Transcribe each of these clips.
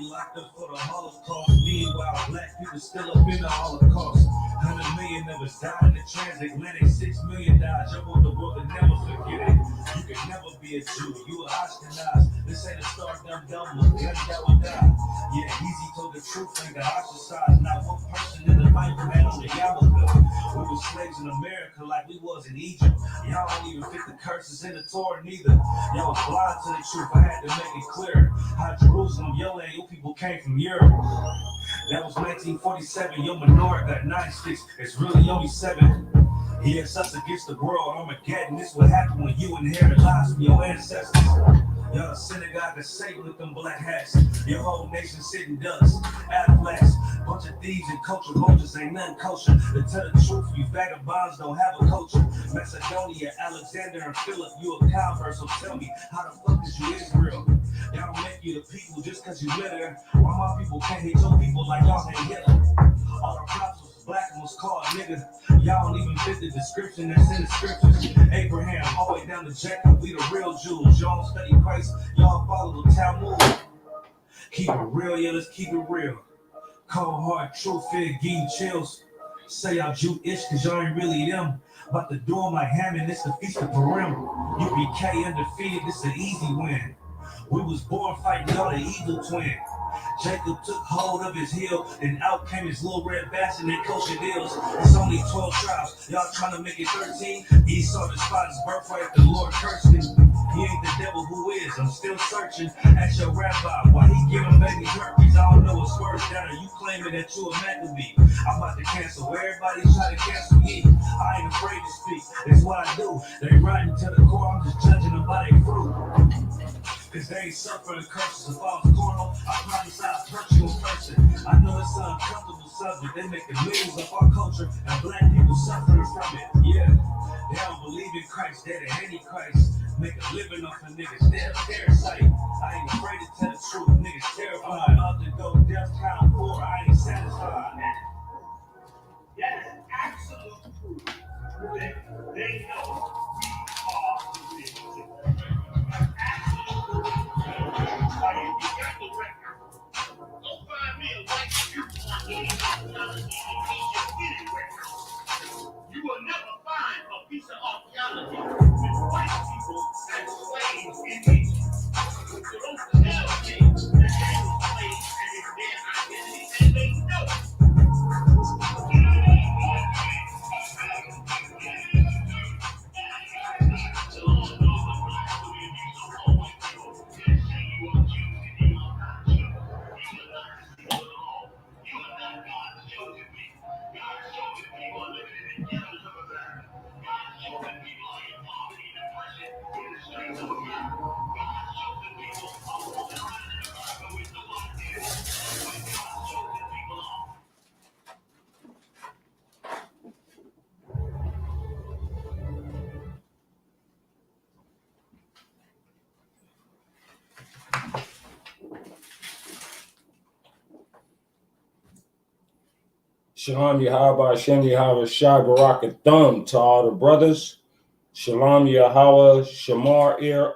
locked up for the Holocaust. Meanwhile, black people still up in the Holocaust. 100 million of us died in the transatlantic. 6 million died. Jump on the world and never forget it. You can never be a Jew. You are ostracized. This ain't a star dumb look. Gun that will die. Yeah, Easy told the truth. Ain't got ostracized. Not one person in the Bible man on the yarmulke. We were slaves in America like we was in Egypt. Y'all don't even fit the curses in the Torah neither. Y'all was blind to the truth. I had to make it clear. How Jerusalem, your people came from Europe. That was 1947. Your menorah got 9 sticks. It's really only 7. Yeah, it's us against the world. Armageddon. This what happened when you inherit lies from your ancestors. Y'all synagogue of Satan with them black hats. Your whole nation sitting ducks, Aflax. Bunch of thieves and culture vultures ain't nothing kosher. To tell the truth, you vagabonds don't have a culture. Macedonia, Alexander, and Philip, you a convert. So tell me, how the fuck is you Israel? Y'all don't make you the people just cause you live there. Why my people can't hate your people like y'all hate Hitler? All the prophets was black and was called niggas. Y'all don't even fit the description that's in the scriptures. Abraham, all the way down to Jacob, we the real Jews. Y'all don't study Christ, y'all follow the Talmud. Keep it real, yeah, let's keep it real. Cold hard truth, fear, give you chills. Say y'all Jew-ish cause y'all ain't really them. About to do them like Hammond, it's the Feast of Purim. U.P.K undefeated, this an easy win. We was born fighting y'all the evil twin. Jacob took hold of his heel, and out came his little red bastard and kosher deals. It's only 12 tribes, y'all trying to make it 13. Esau despised his birthright, the Lord cursed him. He ain't the devil who is, I'm still searching. Ask your rabbi, why he giving baby herpes? I don't know what's worse, that or you claiming that you a Maccabee. I'm about to cancel, everybody try to cancel me. I ain't afraid to speak, it's what I do. They riding to the core, I'm just judging them by their fruit. Cause they ain't suffering curses. If I was carnal, I promise I'd hurt you in person. I know it's an uncomfortable subject. They make millions of our culture and black people suffering from it. Yeah, they don't believe in Christ, they're the Antichrist. Make a living off of niggas, they're a parasite. I ain't afraid to tell the truth, niggas terrified. I'm about to go death count 4, I ain't satisfied. That is absolute proof that they know we are the victims. Like if you got the record, go find me a white dude on any archaeology record. You will never find a piece of archaeology with white people as slaves in Egypt. So don't tell me that they were slaves and it's their identity, and they know. Shalom Yahweh, Shem Yahweh, Shai Barakathum to all the brothers. Shalom Yahweh, Shamar Ir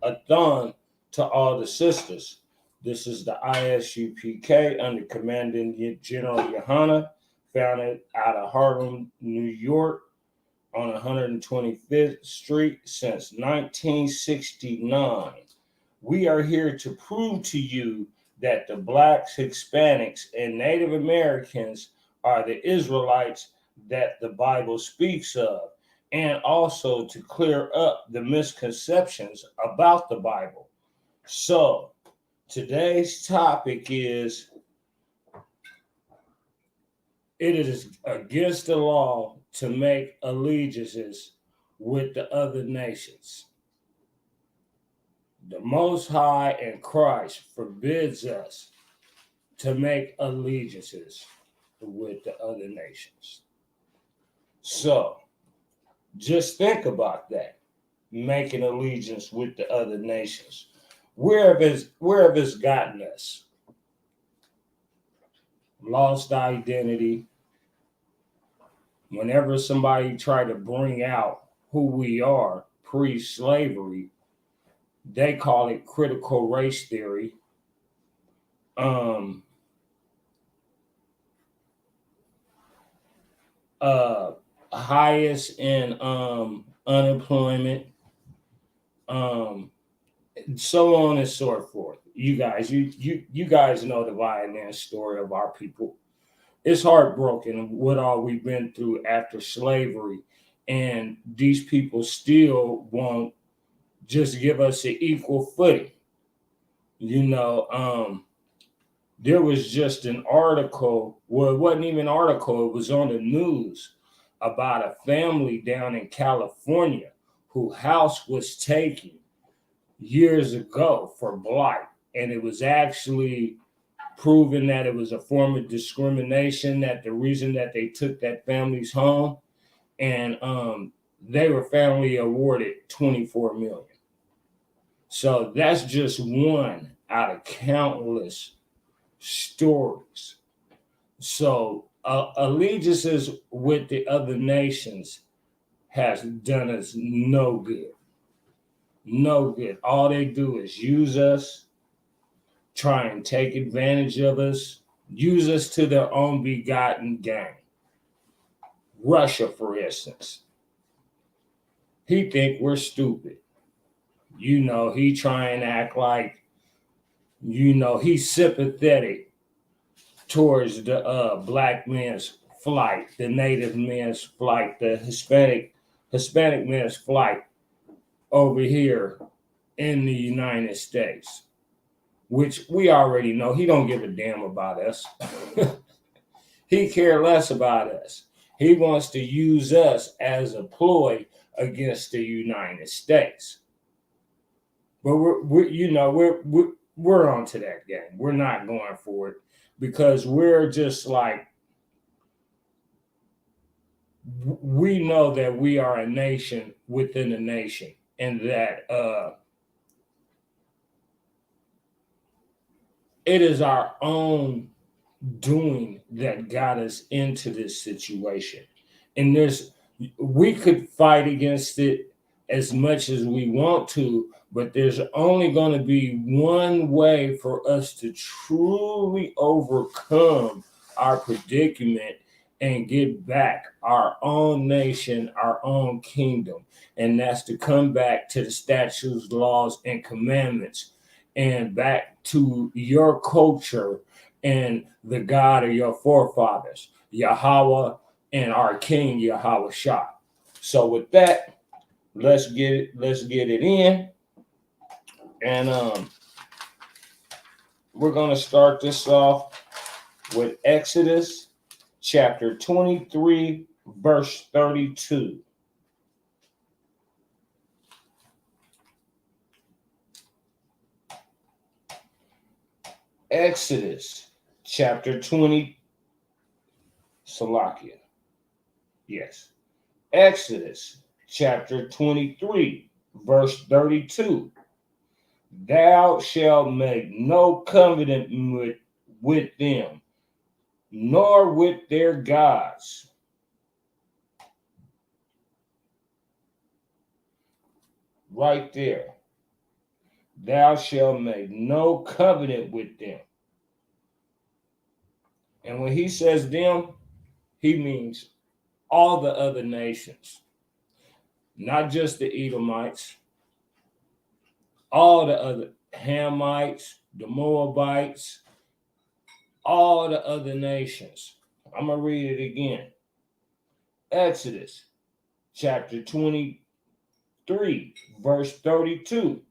Athon to all the sisters. This is the I.S.U.P.K under Commanding General Yohana, founded out of Harlem, New York, on 125th Street since 1969. We are here to prove to you that the Blacks, Hispanics, and Native Americans are the Israelites that the Bible speaks of, and also to clear up the misconceptions about the Bible. So, today's topic is, it is against the law to make allegiances with the other nations. The Most High and Christ forbids us to make allegiances with the other nations. So, just think about that, making allegiance with the other nations. Where have it's gotten us? Lost identity. Whenever somebody try to bring out who we are pre-slavery, they call it critical race theory. highest in unemployment, so on and so forth. You guys know the violent story of our people. It's heartbroken what all we've been through after slavery, and these people still won't just give us an equal footing. There was just an article. Well, it wasn't even an article. It was on the news about a family down in California whose house was taken years ago for blight, and it was actually proven that it was a form of discrimination. That the reason that they took that family's home, and they were family awarded $24 million. So that's just one out of countless stories. So allegiances with the other nations has done us no good. No good. All they do is use us, try and take advantage of us, use us to their own begotten gain. Russia, for instance. He think we're stupid. He try and act like, he's sympathetic towards the black man's flight, the native man's flight, the Hispanic man's flight over here in the United States, which we already know he don't give a damn about us. He care less about us. He wants to use us as a ploy against the United States. But we're onto that game. We're not going for it because we're just like, we know that we are a nation within a nation, and that it is our own doing that got us into this situation. And we could fight against it as much as we want to, but there's only going to be one way for us to truly overcome our predicament and get back our own nation, our own kingdom. And that's to come back to the statutes, laws, and commandments, and back to your culture and the God of your forefathers, Yahweh, and our King Yahweh Shah. So with that, let's get it in. And we're gonna start this off with Exodus chapter 23, verse 32. Exodus chapter 20, Salakia. Yes. Exodus chapter 23, verse 32. Thou shalt make no covenant with them, nor with their gods. Right there. Thou shalt make no covenant with them. And when he says them, he means all the other nations, not just the Edomites, all the other Hamites, the Moabites, all the other nations. I'm going to read it again. Exodus chapter 23, verse 32.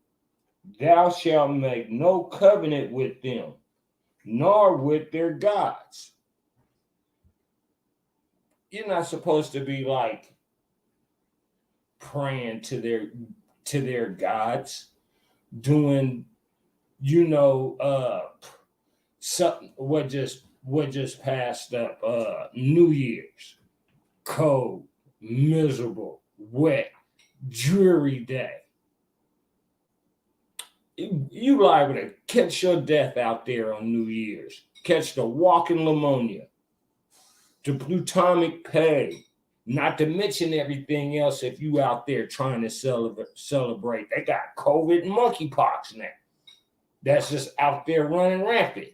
Thou shalt make no covenant with them, nor with their gods. You're not supposed to be like praying to their gods, doing something what just passed up, New Year's, cold, miserable, wet, dreary day. You liable to catch your death out there on New Year's, catch the walking pneumonia, the plutonic plague, not to mention everything else if you out there trying to celebrate. They got COVID and monkeypox now. That's just out there running rampant.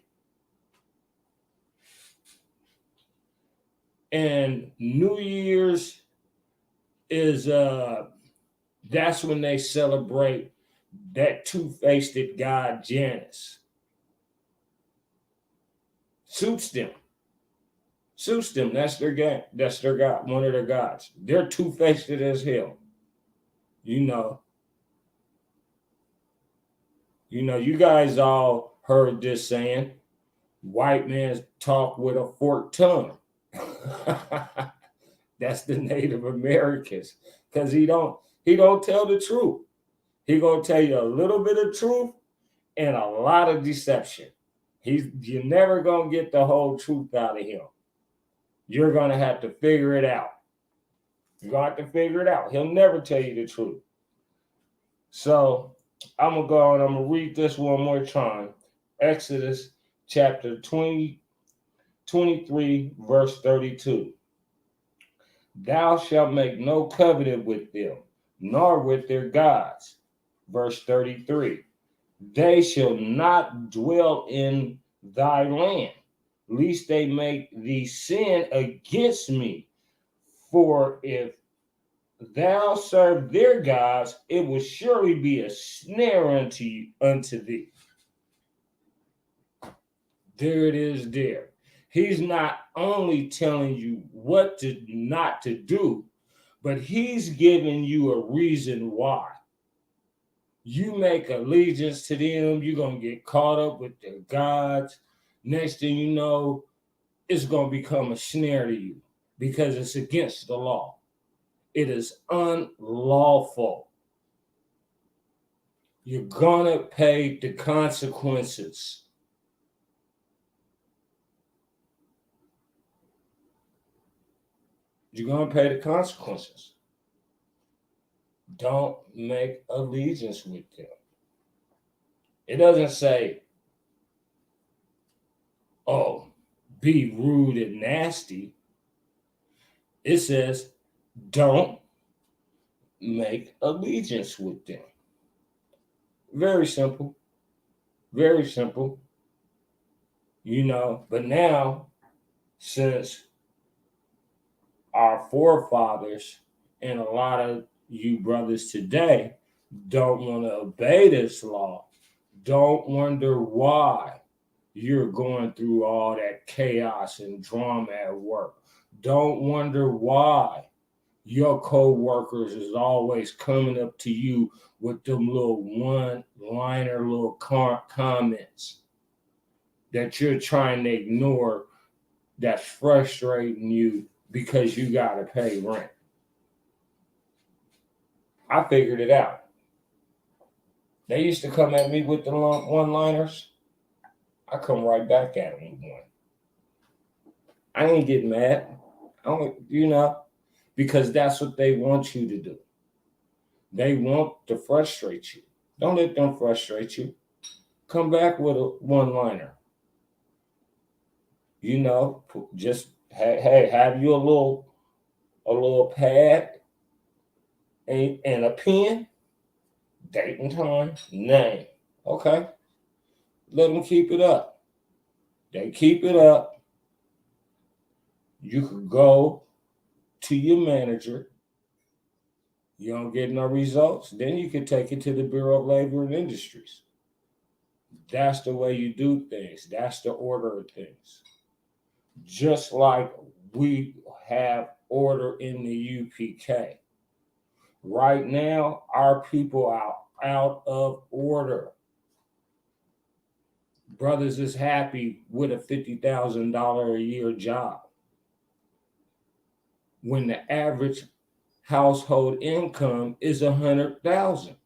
And New Year's is that's when they celebrate that two-faced god Janus. Suits them. Suits them. That's their god. That's their god. One of their gods. They're two-faced as hell. You know. You guys all heard this saying, white man talk with a forked tongue. That's the Native Americans. Because he don't tell the truth. He gonna tell you a little bit of truth and a lot of deception. You're never gonna get the whole truth out of him. You're gonna have to figure it out. You're gonna have to figure it out. He'll never tell you the truth. So I'm gonna go and I'm gonna read this one more time. Exodus chapter 23, verse 32. Thou shalt make no covenant with them, nor with their gods. Verse 33. They shall not dwell in thy land, lest they make thee sin against me. For if thou serve their gods, it will surely be a snare unto thee. There it is there. He's not only telling you what to not to do, but he's giving you a reason why. You make allegiance to them, you're going to get caught up with their gods. Next thing you know, it's going to become a snare to you because it's against the law. It is unlawful. You're going to pay the consequences. You're going to pay the consequences. Don't make allegiance with them. It doesn't say, oh, be rude and nasty. It says, don't make allegiance with them. Very simple. Very simple. But now, since our forefathers and a lot of you brothers today don't want to obey this law, don't wonder why you're going through all that chaos and drama at work. Don't wonder why your co-workers is always coming up to you with them little one-liner little comments that you're trying to ignore that's frustrating you because you got to pay rent. I figured it out. They used to come at me with the one-liners. I come right back at them with one. I ain't getting mad. Because that's what they want you to do. They want to frustrate you. Don't let them frustrate you. Come back with a one-liner. Just have you a little pad and a pen, date and time, name. Okay. Let them keep it up. They keep it up. You could go to your manager. You don't get no results. Then you can take it to the Bureau of Labor and Industries. That's the way you do things. That's the order of things. Just like we have order in the UPK. Right now, our people are out of order. Brothers is happy with a $50,000 a year job when the average household income is $100,000.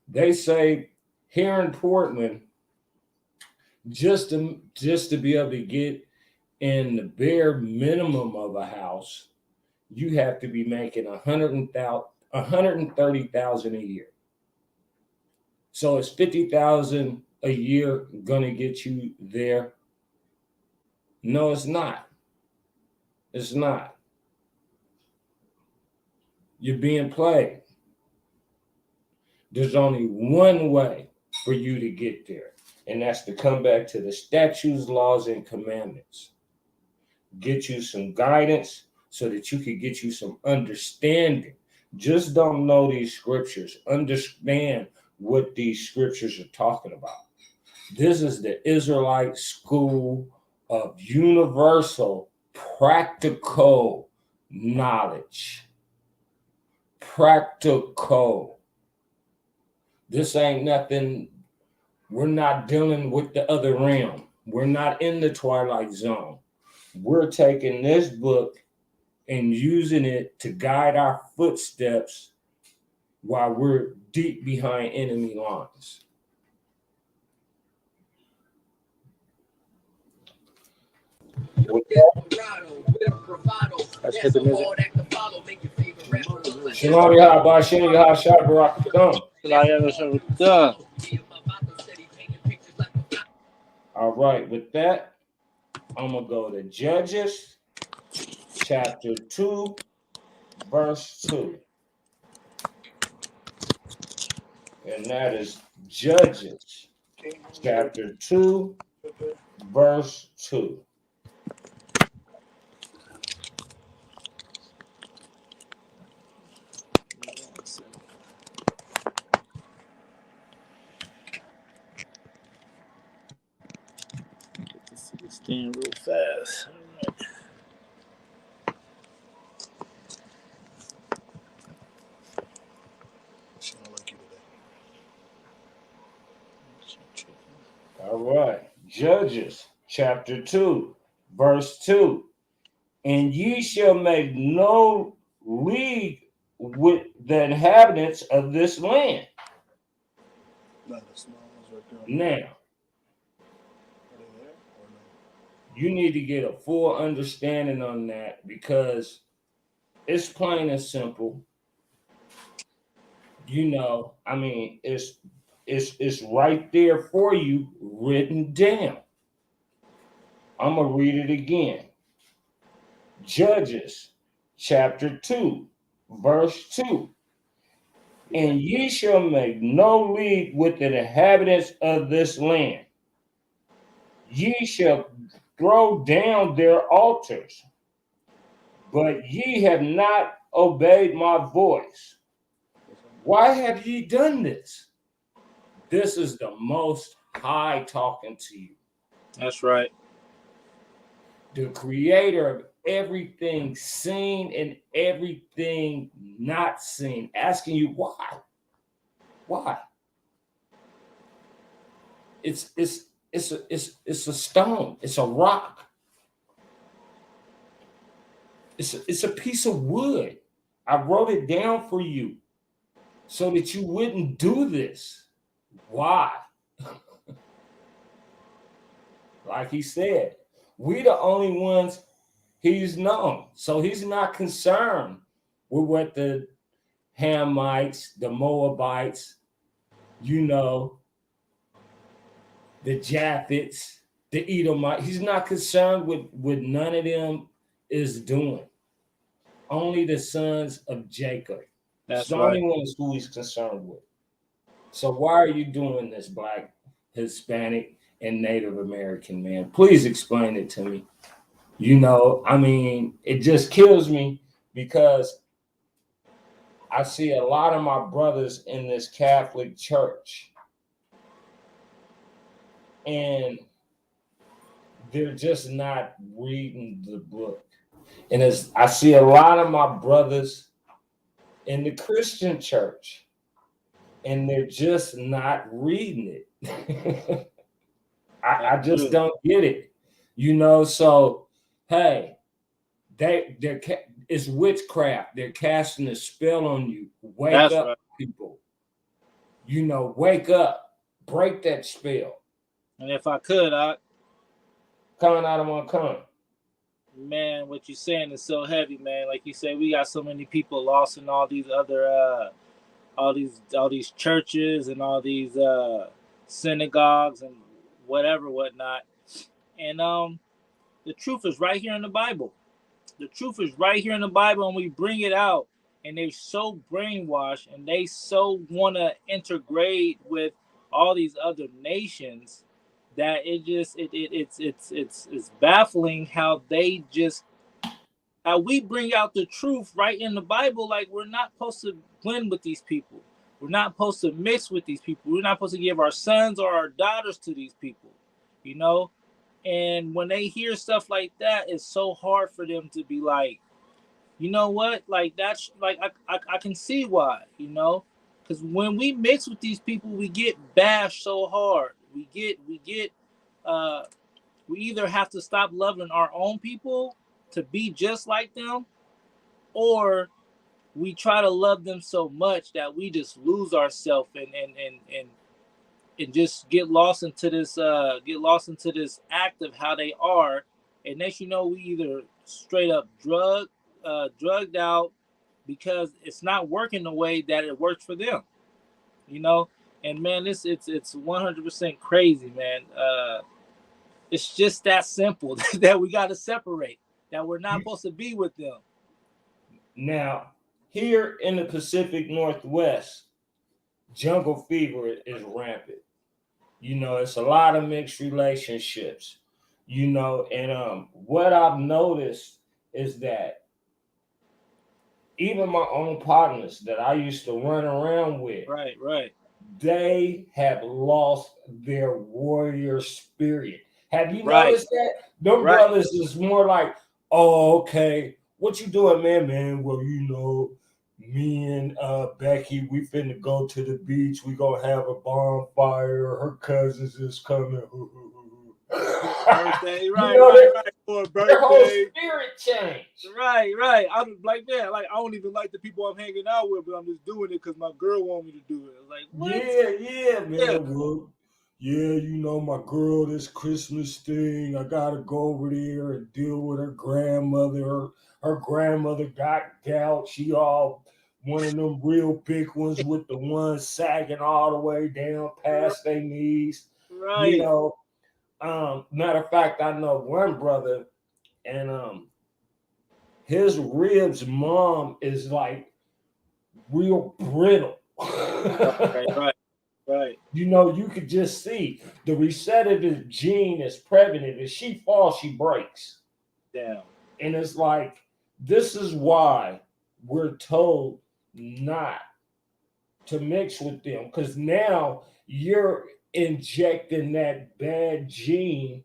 They say here in Portland, just to be able to get in the bare minimum of a house, you have to be making $130,000 a year. So is $50,000 a year gonna get you there? No, it's not. It's not. You're being played. There's only one way for you to get there, and that's to come back to the statutes, laws, and commandments. get you some guidance so that you can get you some understanding. Just don't know these scriptures. Understand what these scriptures are talking about. This is the Israelite school of universal practical knowledge. Practical. This ain't nothing. We're not dealing with the other realm. We're not in the Twilight Zone. We're taking this book and using it to guide our footsteps while we're deep behind enemy lines. Let's hit the music. Shalom Yah, Bashem Yah, Shah Barak Thumb. All right, with that, I'm going to go to Judges chapter 2, verse 2. And that is Judges chapter 2, verse 2. Stand real fast. All right, Judges chapter 2, verse 2. And ye shall make no league with the inhabitants of this land. Now, you need to get a full understanding on that because it's plain and simple. You know, I mean, it's right there for you, written down. I'm gonna read it again. Judges chapter 2, verse 2. And ye shall make no league with the inhabitants of this land. Ye shall throw down their altars, but ye have not obeyed my voice. Why have ye done this? This is the Most High talking to you. That's right. The creator of everything seen and everything not seen, asking you why. Why? It's a stone. It's a rock. It's a piece of wood. I wrote it down for you so that you wouldn't do this. Why? Like he said, we the only ones he's known. So he's not concerned with what the Hamites, the Moabites, you know, the Japhets, the Edomites. He's not concerned with what none of them is doing. Only the sons of Jacob. That's the right. only ones who he's concerned with. So why are you doing this, Black, Hispanic, and Native American man? Please explain it to me. You know, I mean, it just kills me because I see a lot of my brothers in this Catholic church, and they're just not reading the book. And as I see a lot of my brothers in the Christian church, and they're just not reading it. I just don't get it, you know. So, hey, it's witchcraft. They're casting a spell on you. Wake up, right, people. You know, wake up, break that spell. And if I could, coming out of my con. Man, what you're saying is so heavy, man. Like you said, we got so many people lost in all these other all these churches and all these synagogues and whatnot. And the truth is right here in the Bible. The truth is right here in the Bible, and we bring it out, and they're so brainwashed, and they so want to integrate with all these other nations that it's baffling how they just how we bring out the truth right in the Bible. Like, we're not supposed to blend with these people. We're not supposed to mix with these people. We're not supposed to give our sons or our daughters to these people, you know? And when they hear stuff like that, it's so hard for them to be like, you know what? Like, that's like, I can see why, you know? Because when we mix with these people, we get bashed so hard. Uh, we either have to stop loving our own people to be just like them, or we try to love them so much that we just lose ourselves and just get lost into this act of how they are. And next, you know, we either straight up drugged out because it's not working the way that it works for them, you know. And man, it's 100% crazy, man. It's just that simple that we got to separate, that we're not supposed to be with them. Now, here in the Pacific Northwest, jungle fever is rampant. You know, it's a lot of mixed relationships. You know, and what I've noticed is that even my own partners that I used to run around with, Right. they have lost their warrior spirit. Have you Right. noticed that? Them Right. brothers is more like, oh, okay, what you doing, man? Man, well, you know, me and Becky, we finna go to the beach. We gonna have a bonfire. Her cousins is coming. Birthday, You right, know right, that right. For a their whole birthday. spirit changed. Right. I was like, man, like, I don't even like the people I'm hanging out with, but I'm just doing it because my girl want me to do it. I was like, what? Yeah, Yeah. man. Well, yeah, you know, my girl, this Christmas thing, I gotta go over there and deal with her grandmother. Her grandmother got gout. She all one of them real big ones with the ones sagging all the way down past their knees. You Right. know, matter of fact, I know one brother, and his ribs mom is like real brittle. Right. You know, you could just see the recessive gene is prevalent. If she falls, she breaks. Damn. And it's like, this is why we're told not to mix with them. Because now you're injecting that bad gene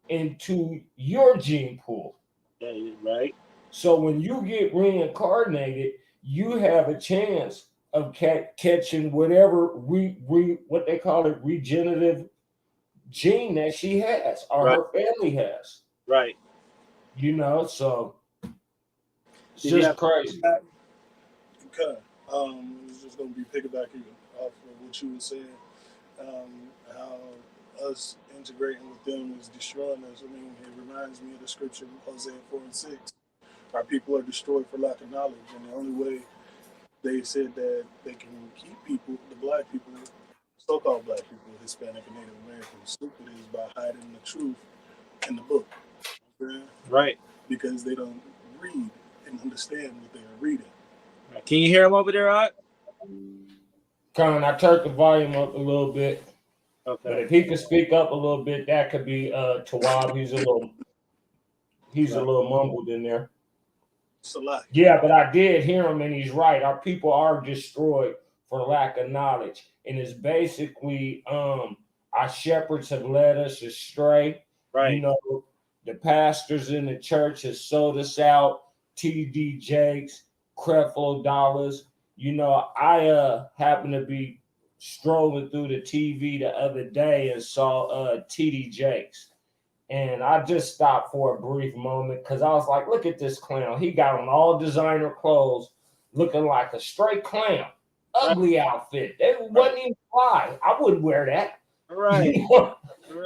into your gene pool. Yeah, right. So when you get reincarnated, you have a chance of catching whatever what they call it regenerative gene that she has or Right. her family has. Right. You know, so it's Did you just have crazy. Okay. It's just going to be piggybacking off of what you were saying. How us integrating with them is destroying us. I mean, it reminds me of the scripture Hosea 4:6. Our people are destroyed for lack of knowledge, and the only way they said that they can keep people, the black people, so-called black people, Hispanic and Native Americans, stupid is by hiding the truth in the book. Okay? right? Because they don't read and understand what they are reading. Can you hear him over there, Art? Con, I turned the volume up a little bit, but Okay. if he could speak up a little bit, that could be Tawab. He's a Right. little mumbled in there. Salaki. Yeah, but I did hear him, and he's right. Our people are destroyed for lack of knowledge, and it's basically our shepherds have led us astray. You Right. know, the pastors in the church has sold us out. T.D. Jakes, Creflo Dollars. You know, I happened to be strolling through the TV the other day and saw T.D. Jakes. And I just stopped for a brief moment because I was like, look at this clown. He got on all designer clothes, looking like a straight clown. Right. Ugly outfit. It wasn't even fly. I wouldn't wear that. Right. You know,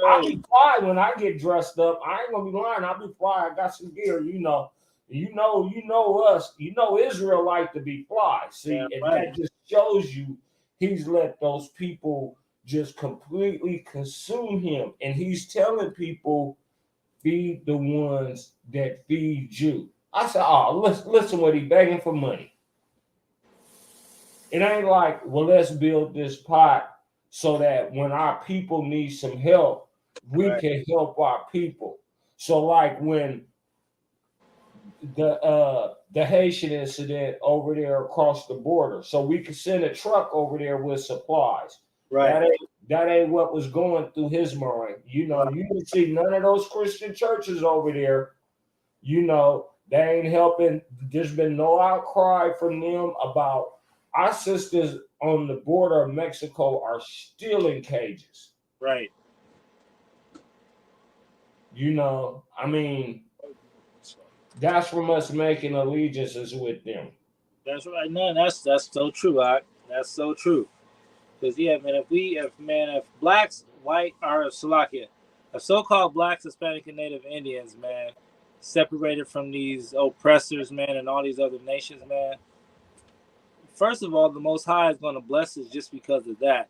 I'll Right. be fly when I get dressed up. I ain't gonna be lying. I'll be fly. I got some gear, you know. You know us. You know Israel like to be fly. Yeah. See, and Right. that just shows you he's let those people just completely consume him. And he's telling people, feed the ones that feed you. I said, oh, listen what he begging for money. It ain't like, well, let's build this pot so that when our people need some help, we Right. can help our people. So like when the Haitian incident over there across the border. So we could send a truck over there with supplies. Right. That ain't what was going through his mind. You know, you can see none of those Christian churches over there. You know, they ain't helping. There's been no outcry from them about our sisters on the border of Mexico are still in cages. Right. You know, I mean, that's from us making allegiances with them. That's right. No, that's so true. That's so true. Because yeah, man, if blacks, white, or Slovakia, if so-called blacks, Hispanic, and Native Indians, man, separated from these oppressors, man, and all these other nations, man. First of all, the Most High is going to bless us just because of that.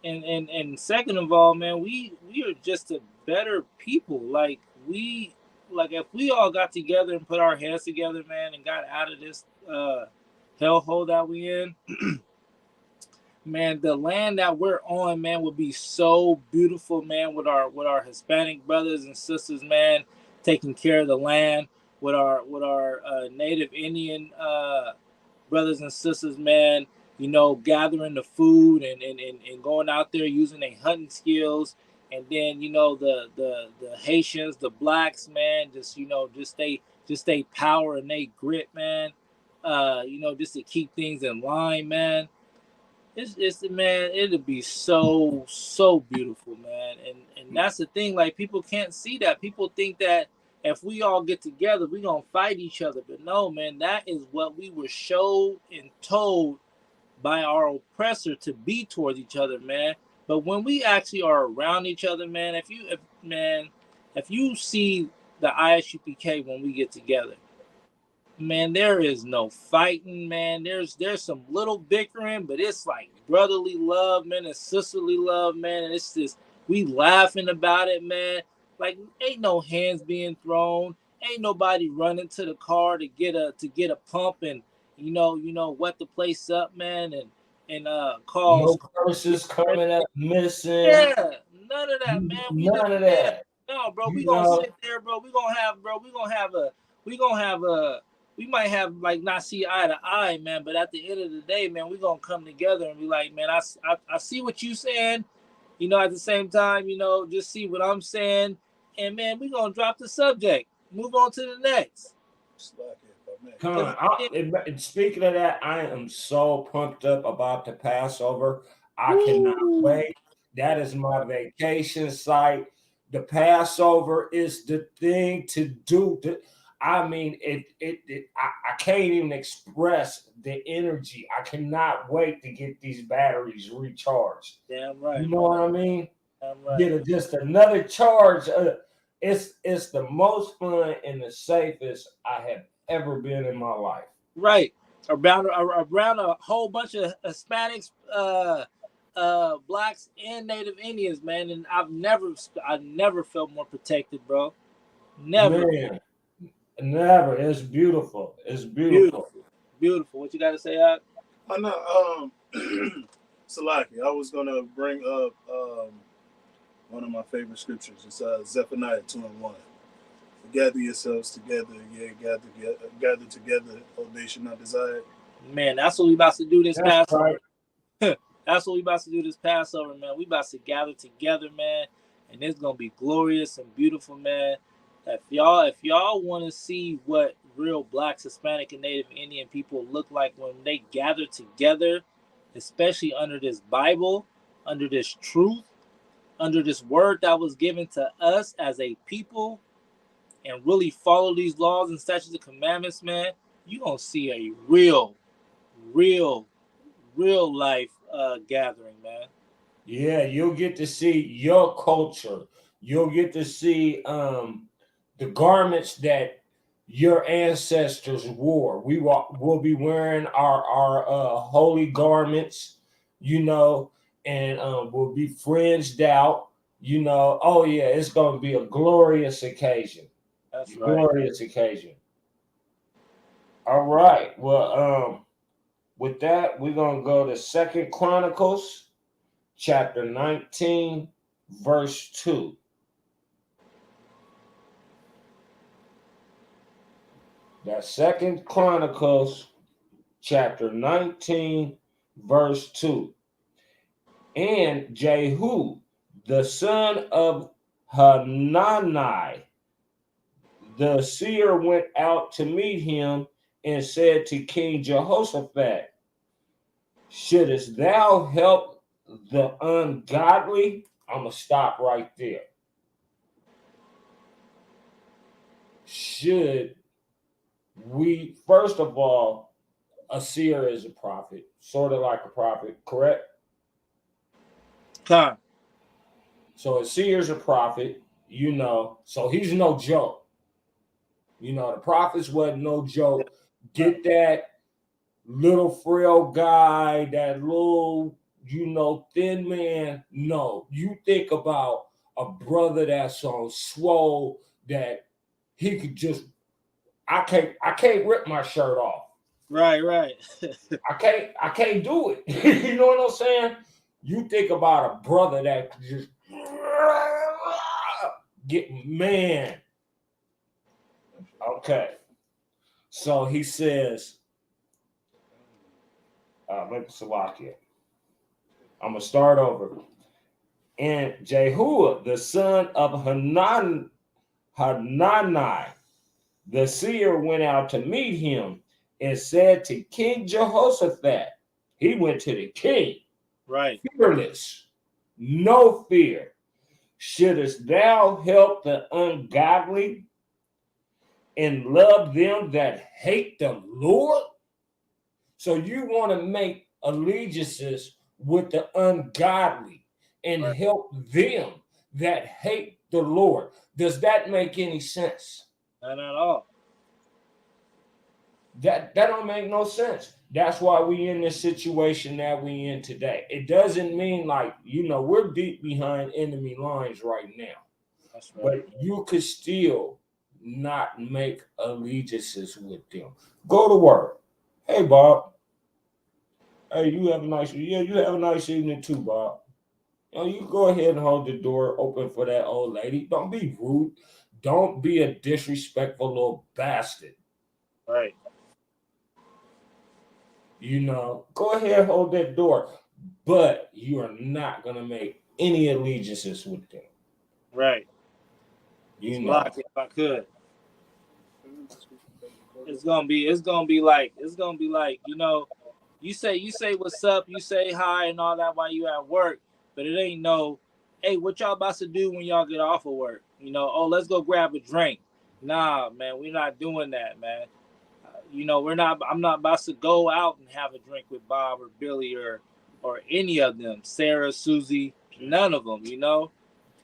And second of all, man, we are just a better people. Like if we all got together and put our heads together, man, and got out of this hellhole that we in, man, the land that we're on, man, would be so beautiful, man, with our Hispanic brothers and sisters, man, taking care of the land, with our Native Indian brothers and sisters, man, gathering the food and going out there using their hunting skills. And then, the Haitians, the blacks, man, just they power and they grit, man. Just to keep things in line, man. It's man, it'd be so beautiful, man. And that's the thing, like people can't see that. People think that if we all get together, we gonna fight each other. But no, man, that is what we were showed and told by our oppressor to be towards each other, man. But when we actually are around each other, man, if you see the I.S.U.P.K when we get together, man, there is no fighting, man. There's some little bickering, but it's like brotherly love, man, and sisterly love, man. And it's just we laughing about it, man. Like ain't no hands being thrown, ain't nobody running to the car to get a pump and wet the place up, man, and cause No curses coming up missing. yeah, none of that, man. None of Yeah, that. no, bro. We You gonna know, sit there, bro. We might have like not see eye to eye, man. But at the end of the day, man, we gonna come together and be like, man, I see what you saying. At the same time, just see what I'm saying, and man, we gonna drop the subject, move on to the next. come Cause on. Speaking of that, I am so pumped up about the Passover. I cannot woo, wait. That is my vacation site. The Passover is the thing to do. I mean, I can't even express the energy. I cannot wait to get these batteries recharged. damn right, You know what I mean? damn right. Get just another charge. It's the most fun and the safest I have ever been in my life. Right. Around a whole bunch of Hispanics, blacks, and Native Indians, man. And I never felt more protected, bro. Never. Man, never. It's beautiful. It's beautiful. Beautiful, beautiful. What you got to say, Ak? I know. Salaki, I was gonna bring up one of my favorite scriptures. It's Zephaniah 2:1. Gather yourselves together, gather together, O nation not desired. Man, that's what we about to do this That's right. Passover. That's what we about to do this Passover, man. We about to gather together, man, and it's gonna be glorious and beautiful, man. If y'all want to see what real blacks, Hispanic, and Native Indian people look like when they gather together, especially under this Bible, under this truth, under this word that was given to us as a people, and really follow these laws and statutes and commandments, man, you gonna see a real, real life gathering, man. Yeah, you'll get to see your culture. You'll get to see the garments that your ancestors wore. We'll be wearing our holy garments, you know, and we'll be fringed out, you know. Oh yeah, it's going to be a glorious occasion. That's right. Glorious occasion. All right. Well, with that, we're gonna go to Second Chronicles chapter 19, verse 2. That's Second Chronicles chapter 19, verse 2. And Jehu, the son of Hanani, the seer, went out to meet him and said to King Jehoshaphat, shouldest thou help the ungodly? I'm going to stop right there. Should we, first of all, a seer is a prophet, sort of like a prophet, correct? Con. So a seer is a prophet, so he's no joke. The prophets wasn't no joke. Get that little frail guy, that little, thin man. No, you think about a brother that's on swole that he could just, I can't rip my shirt off. Right. I can't do it. You know what I'm saying? You think about a brother that just man. Okay. So he says, let me Salakia. I'm gonna start over. And Jehu, the son of Hanani, the seer, went out to meet him and said to King Jehoshaphat, he went to the king, Right. fearless, no fear. Shouldest thou help the ungodly and love them that hate the Lord? So you want to make allegiances with the ungodly and help them that hate the Lord. Does that make any sense? Not at all. That don't make no sense. That's why we in this situation that we in today. It doesn't mean like, we're deep behind enemy lines right now. That's right. But you could still not make allegiances with them. Go to work. Hey, Bob. Hey, you have a nice evening too, Bob. You go ahead and hold the door open for that old lady. Don't be rude. Don't be a disrespectful little bastard. Right. Go ahead and hold that door. But you are not going to make any allegiances with them. Right. Like if I could. It's gonna be like you say what's up, you say hi and all that while you at work, but it ain't no, hey, what y'all about to do when y'all get off of work? Oh, let's go grab a drink. Nah, man, we're not doing that, man. I'm not about to go out and have a drink with Bob or Billy or any of them, Sarah, Susie, none of them.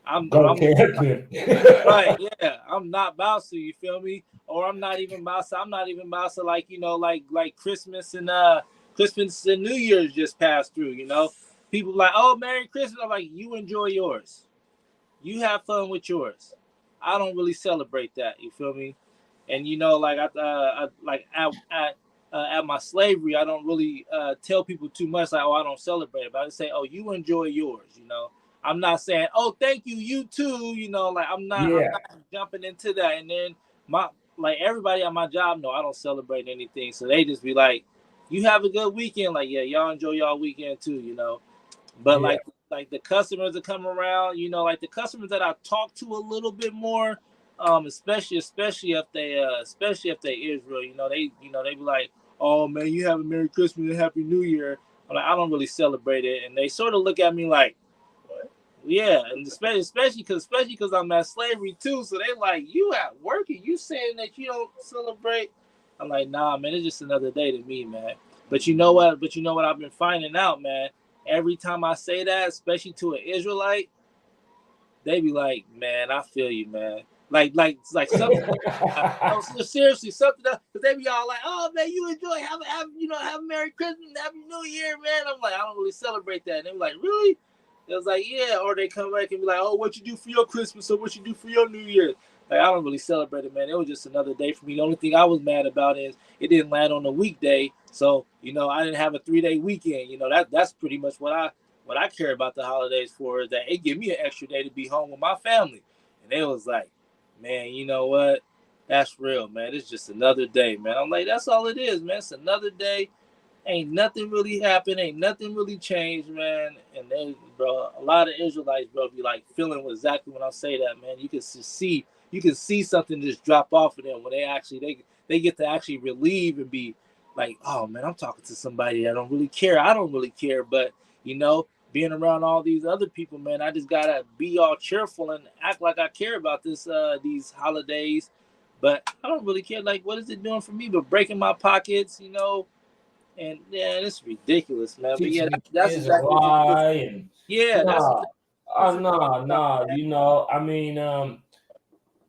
I'm right, yeah. I'm not about to, you feel me? Or I'm not even about to like Christmas and New Year's just passed through, People like, oh, Merry Christmas. I'm like, you enjoy yours. You have fun with yours. I don't really celebrate that, you feel me? And like at my slavery, I don't really tell people too much like, oh, I don't celebrate it. But I just say, oh, you enjoy yours. I'm not saying, oh, thank you, you too. Like I'm not jumping into that. And then everybody at my job know I don't celebrate anything, so they just be like, you have a good weekend. Like, yeah, y'all enjoy y'all weekend too. But like the customers that come around, like the customers that I talk to a little bit more, especially if they Israel, they be like, oh man, you have a Merry Christmas and Happy New Year. I'm like, I don't really celebrate it, and they sort of look at me like, what? Yeah, and especially because I'm at slavery too, so they like, you at work and you saying that you don't celebrate. I'm like, nah, man, it's just another day to me, man. But you know what? I've been finding out, man. Every time I say that, especially to an Israelite, they be like, "Man, I feel you, man." Like something. No, seriously, something else. Because they be all like, "Oh man, you enjoy have a Merry Christmas, Happy New Year, man." I'm like, I don't really celebrate that. And they be like, "Really?" It was like, "Yeah." Or they come back and be like, "Oh, what you do for your Christmas or what you do for your New Year?" Like, I don't really celebrate it, man. It was just another day for me. The only thing I was mad about is it didn't land on a weekday, so I didn't have a 3-day weekend. That's pretty much what what I care about the holidays for is that it give me an extra day to be home with my family. And they was like, man, you know what? That's real, man. It's just another day, man. I'm like, that's all it is, man. It's another day. Ain't nothing really happened. Ain't nothing really changed, man. And they, bro, a lot of Israelites, bro, be like feeling exactly when I say that, man. You can see something just drop off of them when they get to actually relieve and be like, oh man, I'm talking to somebody that don't really care. I don't really care, but you know, being around all these other people, man, I just gotta be all cheerful and act like I care about these holidays. But I don't really care. Like, what is it doing for me? But breaking my pockets, you know, and yeah, it's ridiculous, man. But yeah, Teaching me that's is a exactly what it is. lie and Yeah, that's nah, exactly what you're talking about, nah. man. You know, I mean,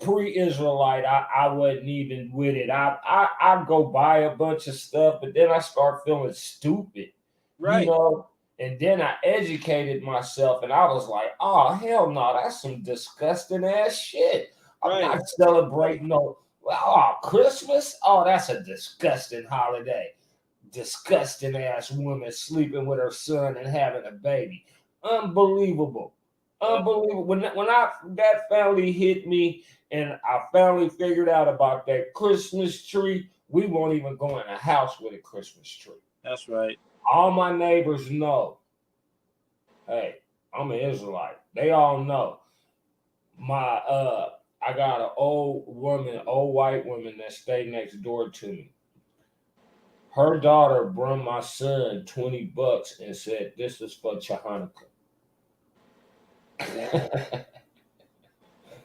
pre-Israelite, I wasn't even with it. I go buy a bunch of stuff, but then I start feeling stupid, you Right, know. And then I educated myself, and I was like, "Oh hell no, that's some disgusting ass shit. I'm right, not celebrating no. Oh, Christmas. Oh, that's a disgusting holiday. Disgusting ass woman sleeping with her son and having a baby. Unbelievable, yeah, unbelievable. When that finally hit me, and I finally figured out about that Christmas tree, we won't even go in a house with a Christmas tree. that's right. All my neighbors know, hey, I'm an Israelite. They all know. My I got an old white woman that stayed next door to me. Her daughter brought my son $20 and said, "This is for Hanukkah." Yeah,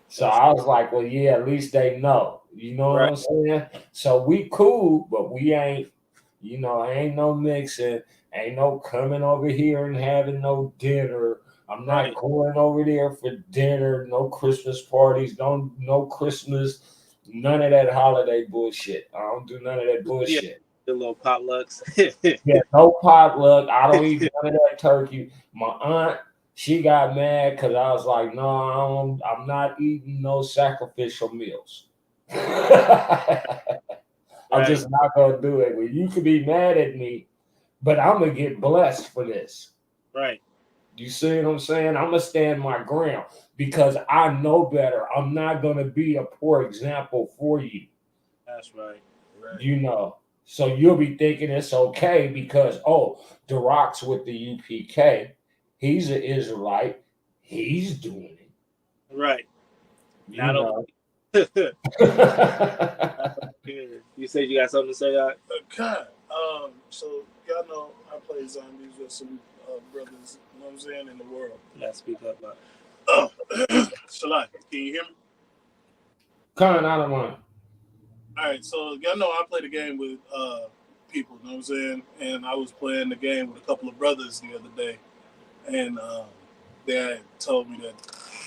So that's I was like, well, yeah, at least they know. You know what right, I'm saying? So we cool, but we ain't, ain't no mixing, ain't no coming over here and having no dinner. I'm not right. going over there for dinner, no Christmas parties, no Christmas, none of that holiday bullshit. I don't do none of that Yeah, bullshit. the little potlucks. Yeah, no potluck. I don't eat none of that turkey. My aunt, she got mad because I was like, no, I'm not eating no sacrificial meals. I'm Right, just not gonna do it. Well, you could be mad at me, but I'm gonna get blessed for this. right. You see what I'm saying? I'm gonna stand my ground because I know better. I'm not gonna be a poor example for you. That's right. Right. You know. So you'll be thinking it's okay because the Rock's with the UPK. He's an Israelite. He's doing it. Right. You Not over. know. Not over here. You said you got something to say, Doc? Okay. So y'all know I play zombies with some brothers, you know what I'm saying, in the world. Yeah, speak up, Doc. Shalai, can you hear me? Con, I don't mind. All right, so y'all know I played a game with people, you know what I'm saying? And I was playing the game with a couple of brothers the other day, and they had told me that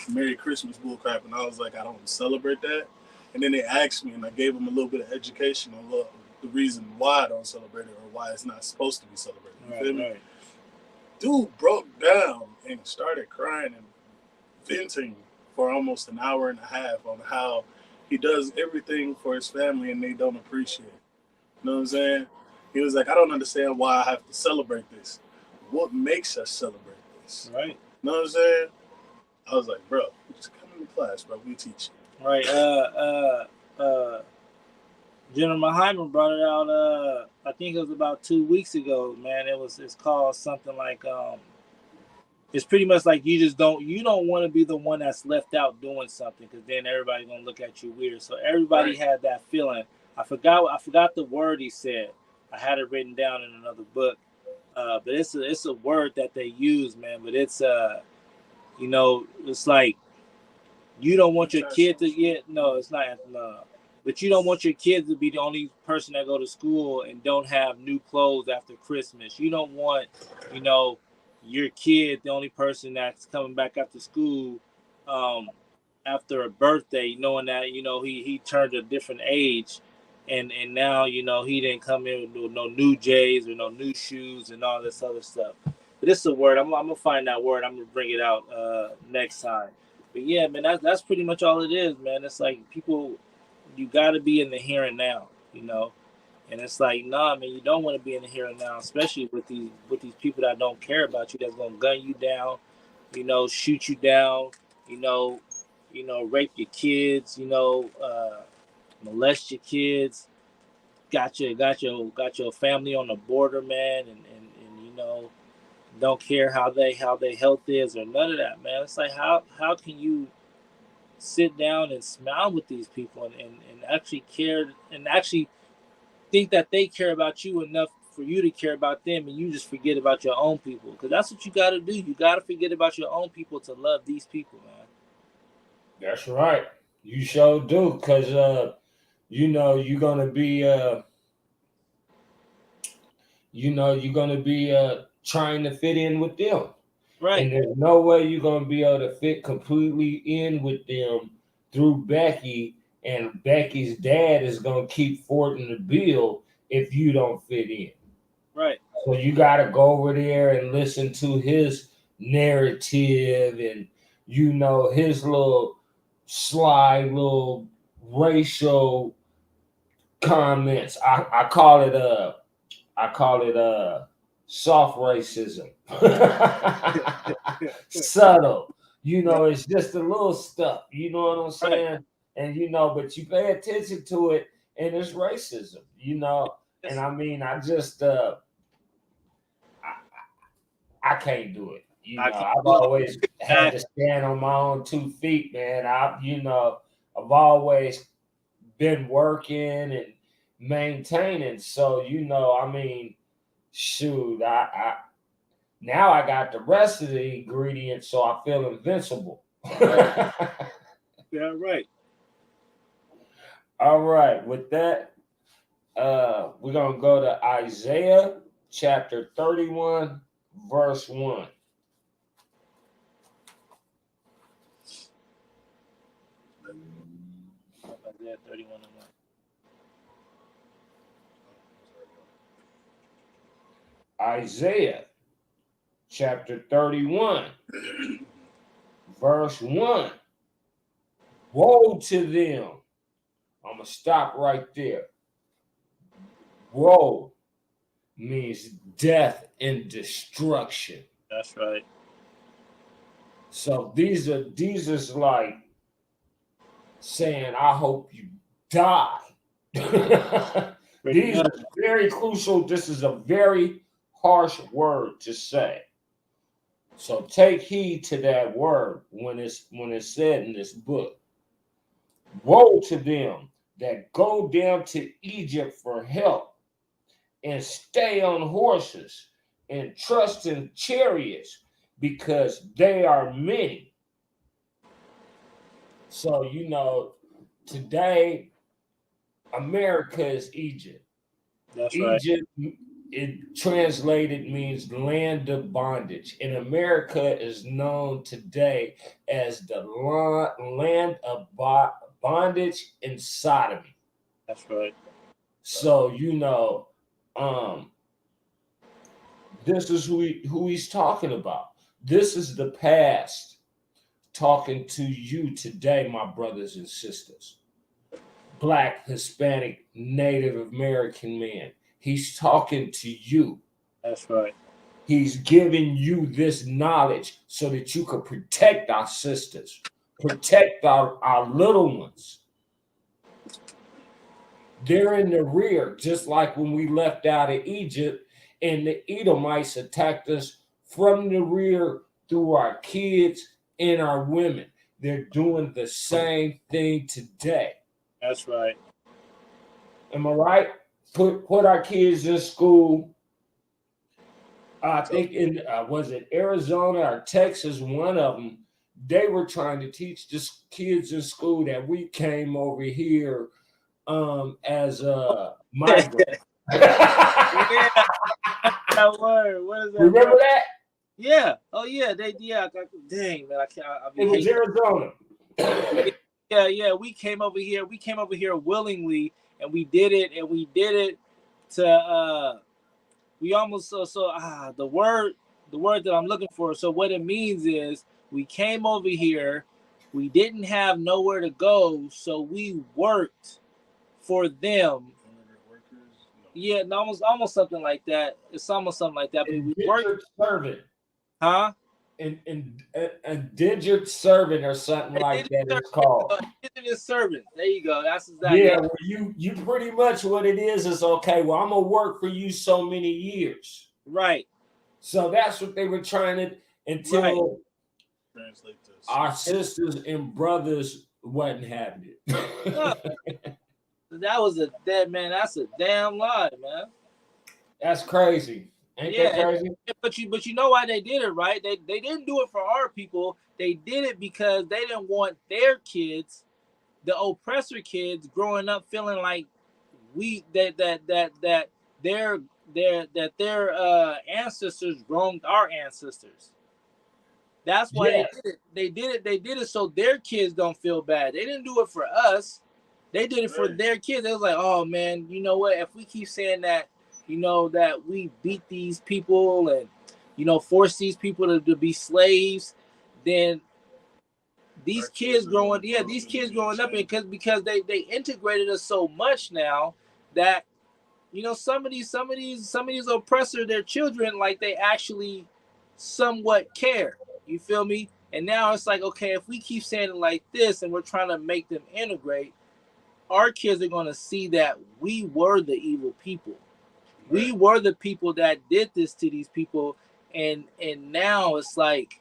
Merry Christmas bullcrap, and I was like, I don't celebrate that. And then they asked me, and I gave them a little bit of education on the reason why I don't celebrate it or why it's not supposed to be celebrated. You Right, feel me? right. Dude broke down and started crying and venting for almost an hour and a half on how he does everything for his family and they don't appreciate it. You know what I'm saying? He was like, I don't understand why I have to celebrate this. What makes us celebrate this? Right. You know what I'm saying? I was like, bro, just come into class, bro. We teach Right. General Hyman brought it out. I think it was about 2 weeks ago. Man, it's called something like It's pretty much like you don't want to be the one that's left out doing something because then everybody's gonna look at you weird. So you. everybody Right. had that feeling. I forgot the word he said. I had it written down in another book. But it's a word that they use, man. But it's it's like you don't want your kid to Antisocial. get no, it's not no. But you don't want your kids to be the only person that go to school and don't have new clothes after Christmas. You don't want, you know, your kid the only person that's coming back after school um, after a birthday, knowing that he turned a different age, and now he didn't come in with no new J's or no new shoes and all this other stuff. But it's a word. I'm gonna find that word. I'm gonna bring it out next time. But yeah, man, that's pretty much all it is, man. It's like people, you got to be in the here and now, And it's like, nah, man, you don't want to be in the here and now, especially with these people that don't care about you, that's gonna gun you down, shoot you down, you know, rape your kids, molest your kids, got your family on the border, man, and don't care how they health is or none of that, man. It's like how can you sit down and smile with these people and actually care and actually think that they care about you enough for you to care about them, and you just forget about your own people, because that's what you got to do. You got to forget about your own people to love these people, man. That's right. You sure do, because you're gonna be you're gonna be trying to fit in with them. Right. And there's no way you're gonna be able to fit completely in with them through Becky, and Becky's dad is gonna keep forting the bill if you don't fit in. Right. So you gotta go over there and listen to his narrative and his little sly little racial comments. I call it soft racism. Subtle. Right. It's just the little stuff. You know what I'm Right. saying? And but you pay attention to it, and it's racism. And Yes. I mean, I can't do it. I can't I've do it. always had I, to stand on my own 2 feet, man. I've always been working and maintaining. So, I mean, shoot, I now I got the rest of the ingredients, so I feel invincible. right. Yeah. Right. All right, with that, we're gonna go to Isaiah chapter 31, verse 1. Isaiah 31:1. Isaiah chapter 31, verse 1. Woe to them. I'm going to stop right there. Woe means death and destruction. That's right. So these are like saying, I hope you die. Pretty These much. are very crucial. This is a very harsh word to say. So take heed to that word when it's said in this book. Woe to them that go down to Egypt for help and stay on horses and trust in chariots, because they are many. So, today, America is Egypt. That's right. Egypt, it translated means land of bondage. And America is known today as the land of bondage and sodomy. That's right. So, um, this is who he's talking about. This is the past talking to you today, my brothers and sisters. Black, Hispanic, Native American man. He's talking to you. That's right. He's giving you this knowledge so that you could protect our sisters, protect our little ones. They're in the rear, just like when we left out of Egypt and the Edomites attacked us from the rear through our kids and our women. They're doing the same thing today. That's right. Am I right? Put our kids in school. I think in was it Arizona or Texas, one of them, they were trying to teach the kids in school that we came over here as migrants. Yeah, that word. What is that Remember word? that? Yeah. Oh yeah. Dang man, I can't. I It mean, was Arizona. yeah. We came over here. We came over here willingly, and we did it. And we did it to. We almost the word that I'm looking for. So what it means is we came over here. We didn't have nowhere to go, so we worked for them. Yeah, no, almost something like that. It's almost something like that. But we work, Indentured servant. huh? Indentured servant or something like that it's called. Indigent servant. There you go. That's exactly. Yeah, well, you pretty much what it is okay. Well, I'm gonna work for you so many years. Right. So that's what they were trying to Right. until Translate this. our sisters and brothers wasn't having No, it. that was a dead man. That's a damn lie, man. That's crazy. Ain't that Yeah, crazy? but you know why they did it, right? They didn't do it for our people. They did it because they didn't want their kids, the oppressor kids, growing up feeling like we that their ancestors wronged our ancestors. That's why they Yes. did it. They did it so their kids don't feel bad. They didn't do it for us. They did it for Right. their kids. They was like, oh man, you know what? If we keep saying that, that we beat these people and force these people to be slaves, then these Our kids kids are growing, gonna yeah, grow up these and kids be growing up, ashamed. because they integrated us so much now that some of these oppressor their children, like, they actually somewhat care. You feel me? And now it's like, okay, if we keep saying it like this and we're trying to make them integrate, our kids are going to see that we were the evil people. We Right. were the people that did this to these people, and now it's like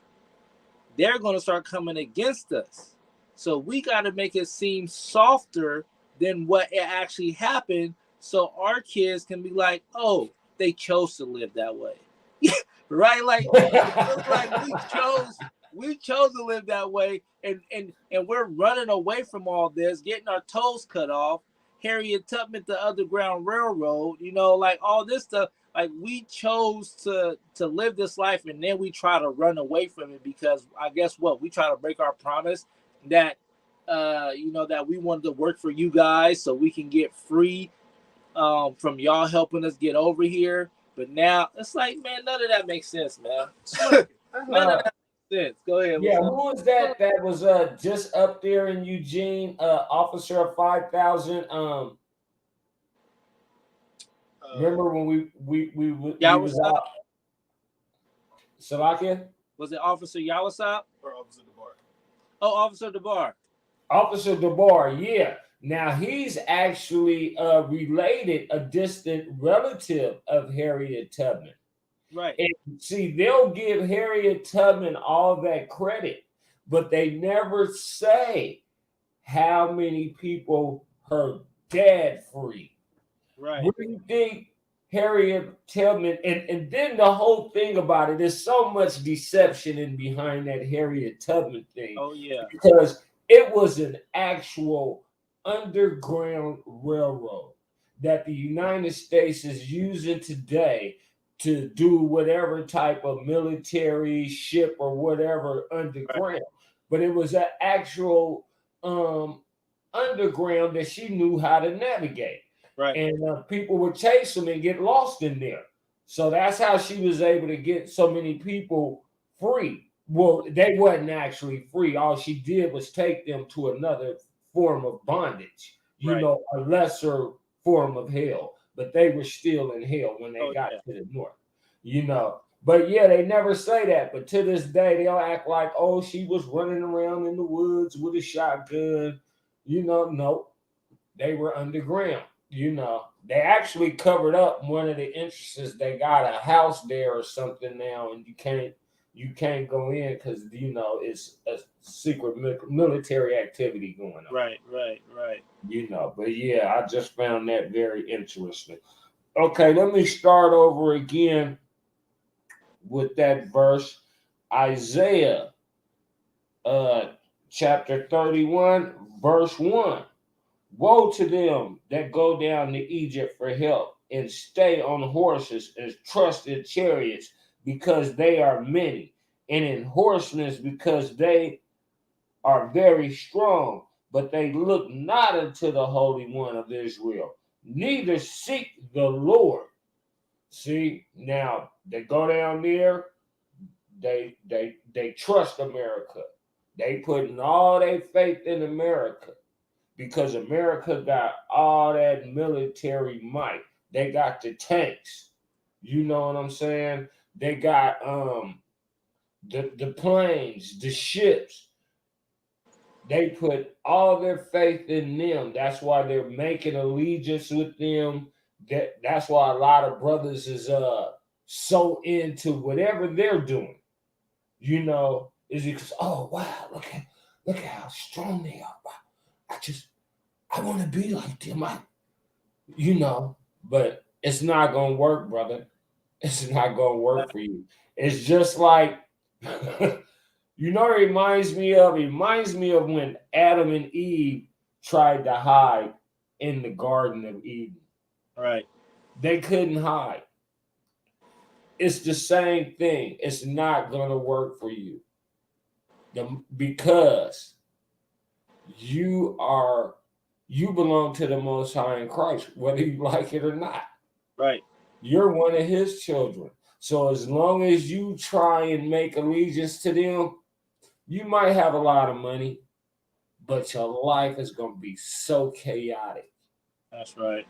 they're going to start coming against us. So we got to make it seem softer than what it actually happened, so our kids can be like, oh, they chose to live that way. Right? Like, it feels like we chose to live that way, and we're running away from all this, getting our toes cut off, Harriet Tubman, the Underground Railroad, like all this stuff. Like, we chose to live this life, and then we try to run away from it because I guess what, we try to break our promise that that we wanted to work for you guys so we can get free from y'all helping us get over here. But now it's like, man, none of that makes sense, man. None of uh, that makes sense. Go ahead. What's yeah, up? who was that was just up there in Eugene, officer of 5,000? Uh, Remember when we was Yawasop? out Salakia? Was it Officer Yawasop? or opposite the bar. Oh, Officer DeBar. Officer DeBar, yeah. Now he's actually related, a distant relative of Harriet Tubman. Right. And see, they'll give Harriet Tubman all that credit, but they never say how many people her dad freed. Right. What do you think Harriet Tubman, and then the whole thing about it, there's so much deception in behind that Harriet Tubman thing Oh yeah. because it was an actual underground railroad that the United States is using today to do whatever type of military ship or whatever Right. underground. But it was an actual underground that she knew how to navigate, Right. and people would chase them and get lost in there. So that's how she was able to get so many people free. Well, they wasn't actually free. All she did was take them to another form of bondage, Right. a lesser form of hell. But they were still in hell when they Oh got yeah. to the north. But yeah, they never say that. But to this day, they'll act like, oh, she was running around in the woods with a shotgun. No, they were underground. They actually covered up one of the entrances. They got a house there or something now, and you can't go in because it's a secret military activity going on. Right. Right. Right. But yeah, I just found that very interesting. Okay, let me start over again with that verse, Isaiah, uh, chapter 31, verse 1. Woe to them that go down to Egypt for help and stay on horses and trust in chariots because they are many, and in horsemen because they are very strong, but they look not unto the Holy One of Israel, neither seek the Lord. See, now they go down there, they trust America. They putting all their faith in America because America got all that military might. They got the tanks. You know what I'm saying? They got the planes, the ships. They put all their faith in them. That's why they're making allegiance with them. That's why a lot of brothers is so into whatever they're doing. You know, is because, oh wow, look at how strong they are. I want to be like them. You know, but it's not gonna work, brother. It's not gonna work for you. It's just like you know, it reminds me of when Adam and Eve tried to hide in the Garden of Eden. Right. They couldn't hide. It's the same thing. It's not gonna work for you. Because you belong to the Most High in Christ, whether you like it or not. Right. You're one of His children. So as long as you try and make allegiance to them, you might have a lot of money, but your life is going to be so chaotic. That's right.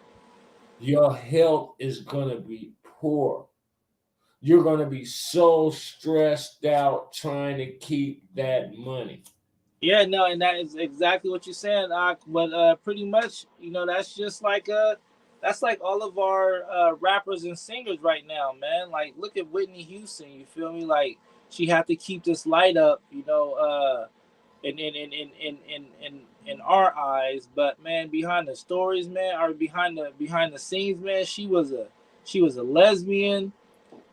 Your health is going to be poor. You're going to be so stressed out trying to keep that money. Yeah, no, and that is exactly what you're saying. But pretty much, that's like all of our rappers and singers right now, man. Like, look at Whitney Houston. You feel me? Like, she had to keep this light up, in our eyes. But man, behind the stories, man, or behind the scenes, man, she was a lesbian.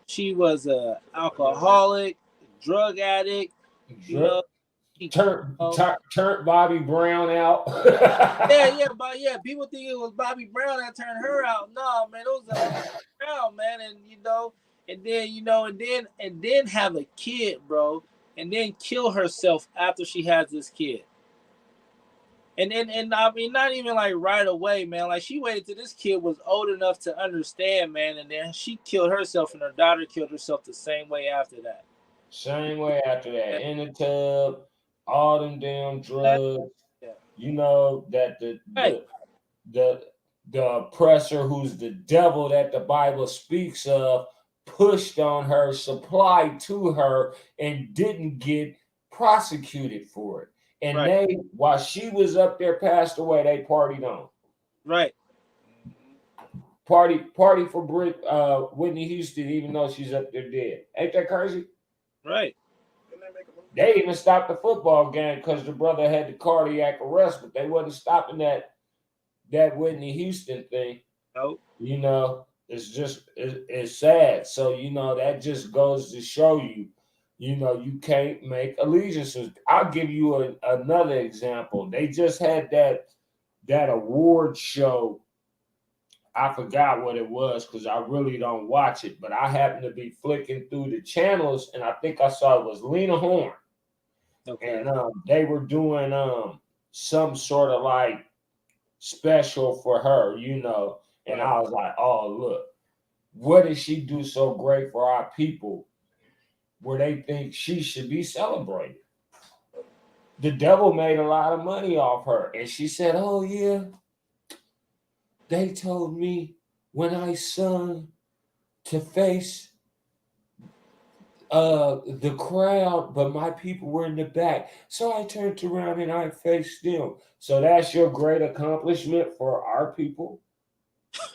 She was a alcoholic, drug addict. You know, she, Turn Bobby Brown out. yeah, people think it was Bobby Brown that turned her out. No, man, it was Brown, man, and then have a kid, bro, and then kill herself after she has this kid. And I mean, not even like right away, man. Like, she waited till this kid was old enough to understand, man, and then she killed herself, and her daughter killed herself the same way after that. Same way after that. In the tub, all them damn drugs. Yeah. You know that Right, the the oppressor, who's the devil that the Bible speaks of, pushed on her, supplied to her, and didn't get prosecuted for it. And right, they, while she was up there, passed away, they partied on. right, Party for Whitney Houston, even though she's up there dead. Ain't that crazy? right. They even stopped the football game because the brother had the cardiac arrest, but they wasn't stopping that Whitney Houston thing. Nope. You know, it's sad. So that just goes to show you, you can't make allegiances. I'll give you another example. They just had that award show. I forgot what it was because I really don't watch it, but I happened to be flicking through the channels and I think I saw it was Lena Horne. Okay. And they were doing some sort of like special for her, and I was like, oh, look, what did she do so great for our people where they think she should be celebrated? The devil made a lot of money off her. And she said, oh, yeah, they told me when I sung to face the crowd, but my people were in the back. So I turned around and I faced them. So that's your great accomplishment for our people.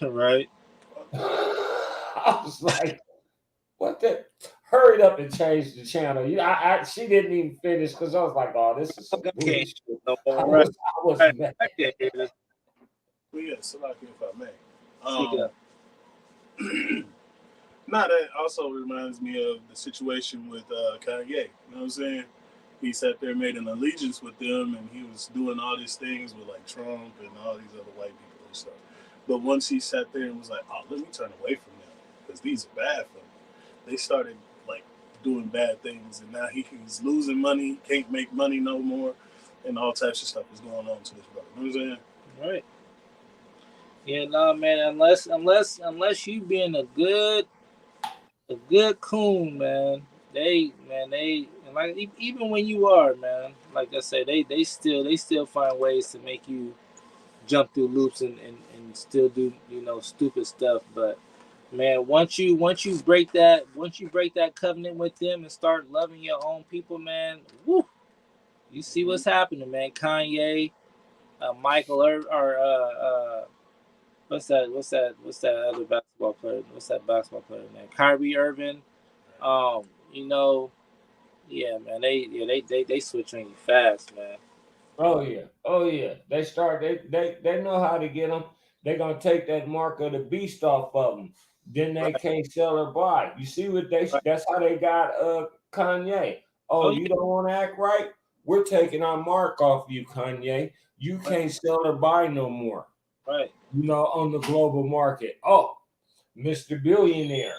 Right. I was like, what the? Hurried up and changed the channel. She didn't even finish because I was like, oh, this is some Okay. bullshit. No, I right. was Right. mad. I can't hear this. Well, yeah, Salaki, if I may. Speak up. Now that also reminds me of the situation with Kanye. You know what I'm saying? He sat there, made an allegiance with them, and he was doing all these things with like Trump and all these other white people and stuff. But once he sat there and was like, "Oh, let me turn away from them because these are bad for me," they started like doing bad things, and now he's losing money, can't make money no more, and all types of stuff is going on to this brother. You know what I'm saying? Right. Yeah, no, man. Unless you being a good coon, man. They and like even when you are, man. Like I say, they still find ways to make you jump through loops and still do, you know, stupid stuff. But man, once you break that covenant with them and start loving your own people, man, woo, you see what's happening, man. Kanye, Michael, or what's that other basketball player? What's that basketball player name? Kyrie Irving. You know, yeah, man, they switch on you fast, man. Oh yeah, oh yeah. They know how to get them. They're gonna take that mark of the beast off of them. Then they Right, can't sell or buy. You see what they? right. That's how they got Kanye. Oh, Oh you yeah, don't want to act right? We're taking our mark off you, Kanye. You right, can't sell or buy no more. right, You know, on the global market. Oh, Mr. Billionaire.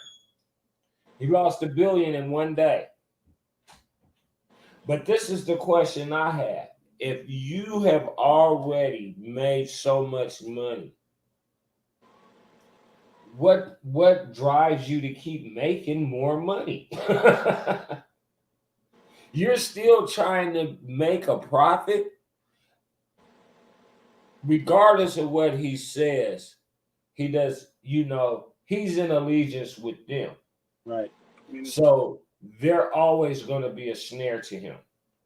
He lost $1 billion in one day. But this is the question I have. If you have already made so much money, what drives you to keep making more money? You're still trying to make a profit, regardless of what he says. He does, he's in allegiance with them. right, I mean, it's So they're always going to be a snare to him.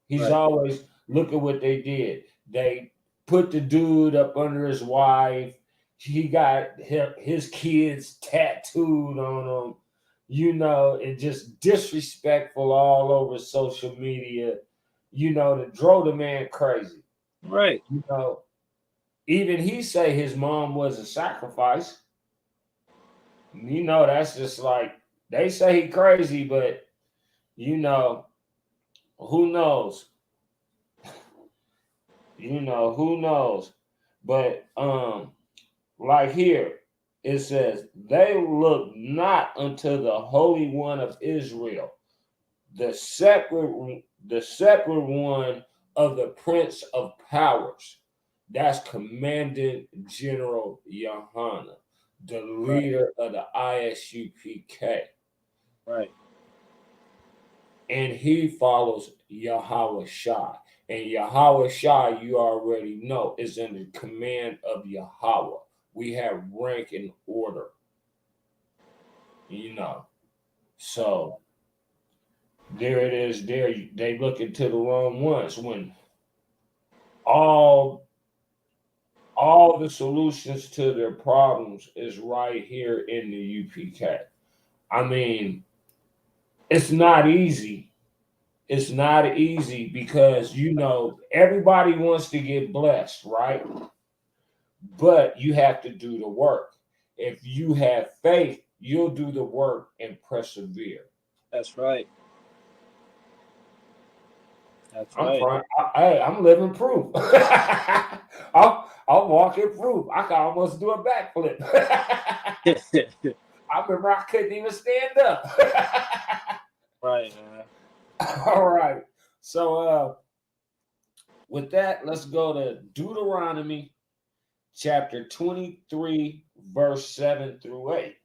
He's right, always, look at what they did. They put the dude up under his wife. He got his kids tattooed on him, and just disrespectful all over social media, to drove the man crazy. right, You know, even he say his mom was a sacrifice. That's just like, they say he crazy, but who knows? Who knows? But like here, it says, they look not unto the Holy One of Israel, the separate one of the Prince of Powers. That's Commandant General Yohana, the right, leader of the I.S.U.P.K. right. And he follows Yahweh Shai. And Yahweh Shai, you already know, is in the command of Yahweh. We have rank and order, So there it is. There they look into the wrong ones when all the solutions to their problems is right here in the UPK. I mean, it's not easy. It's not easy because everybody wants to get blessed, right? But you have to do the work. If you have faith, you'll do the work and persevere. That's right. That's I'm right. trying. I'm living proof. I'm walking proof. I can almost do a backflip. I remember I couldn't even stand up. Right, man. All right. So with that, let's go to Deuteronomy chapter 23, verse 7 through 8.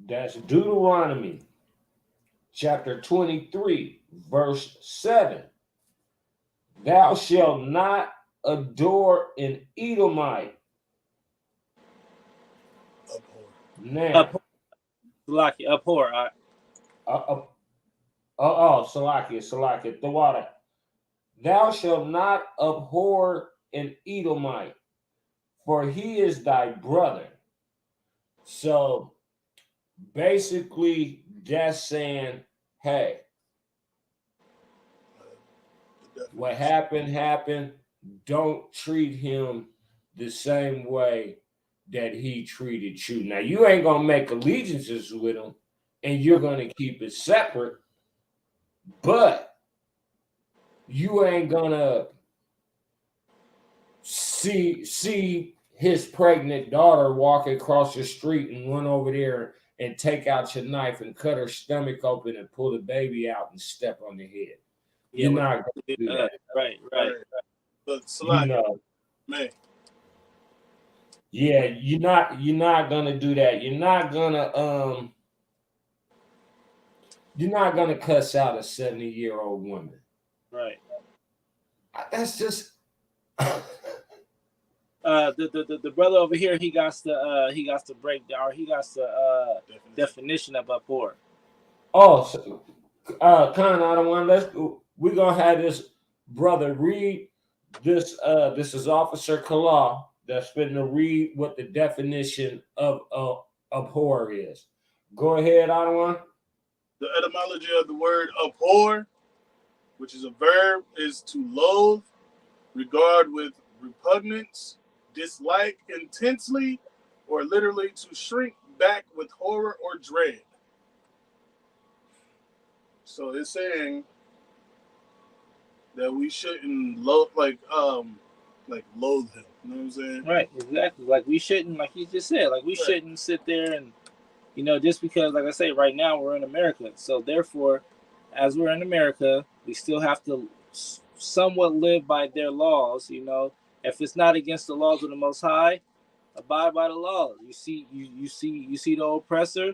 That's Deuteronomy chapter 23, verse 7. Thou shalt not adore an Edomite. abhor. Now, Abhor, Salaki, abhor. Salakia, the water. Thou shalt not abhor an Edomite, for he is thy brother. So basically, that's saying, hey, what happened, happened. Don't treat him the same way that he treated you. Now, you ain't going to make allegiances with him, and you're going to keep it separate, but you ain't going to see his pregnant daughter walk across the street and run over there and take out your knife and cut her stomach open and pull the baby out and step on the head. Yeah, You're not going to do that. right, Right. right. But You Salaki, know, man, Yeah, you're not gonna do that. You're not gonna cuss out a 70-year-old woman. Right. That's just The brother over here, he got to break down, or he got the definition of abhor. oh, so, kind of one. We're gonna have this brother read this. This is Officer Kala that's going to read what the definition of abhor is. Go ahead, Adawan. The etymology of the word abhor, which is a verb, is to loathe, regard with repugnance, dislike intensely, or literally to shrink back with horror or dread. So it's saying that we shouldn't loathe him. You know what I'm saying? Right, exactly. Like we shouldn't, like you just said, like we Right. shouldn't sit there and just because, like I say, right now we're in America, so therefore, as we're in America, we still have to somewhat live by their laws. If it's not against the laws of the Most High, abide by the laws. You see the oppressor.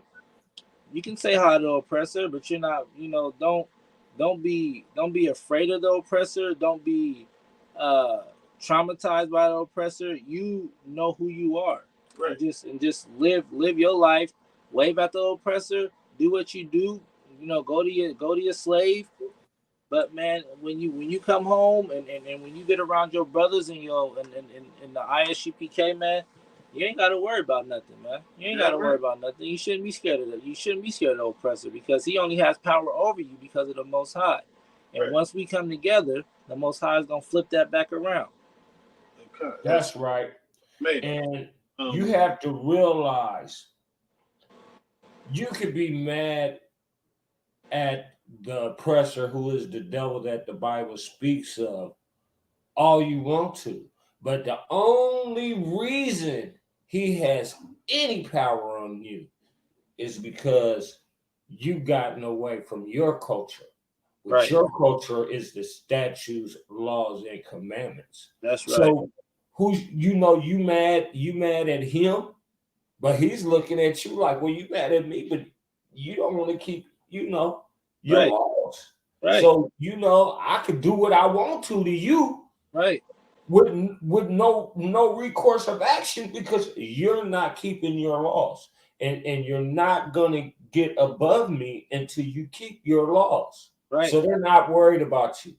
You can say hi to the oppressor, but you're not. Don't be afraid of the oppressor. Don't be uh, traumatized by the oppressor. You know who you are, Right. and just live your life. Wave at the oppressor. Do what you do. Go to your slave. But man, when you come home and when you get around your brothers and and the I.S.U.P.K, man, you ain't gotta worry about nothing, man. You ain't gotta worry about nothing. You shouldn't be scared of that. You shouldn't be scared of the oppressor because he only has power over you because of the Most High. And Right. once we come together, the Most High is gonna flip that back around. Okay. That's right. Made. And you have to realize you could be mad at the oppressor who is the devil that the Bible speaks of all you want to. But the only reason he has any power on you is because you've gotten away from your culture. Which Right. your culture is the statutes, laws, and commandments. That's right. So you mad at him, but he's looking at you like, well, you mad at me, but you don't want to keep, your Right. laws. Right. So I could do what I want to you Right. with no recourse of action because you're not keeping your laws. And you're not gonna get above me until you keep your laws. Right. So they're not worried about you.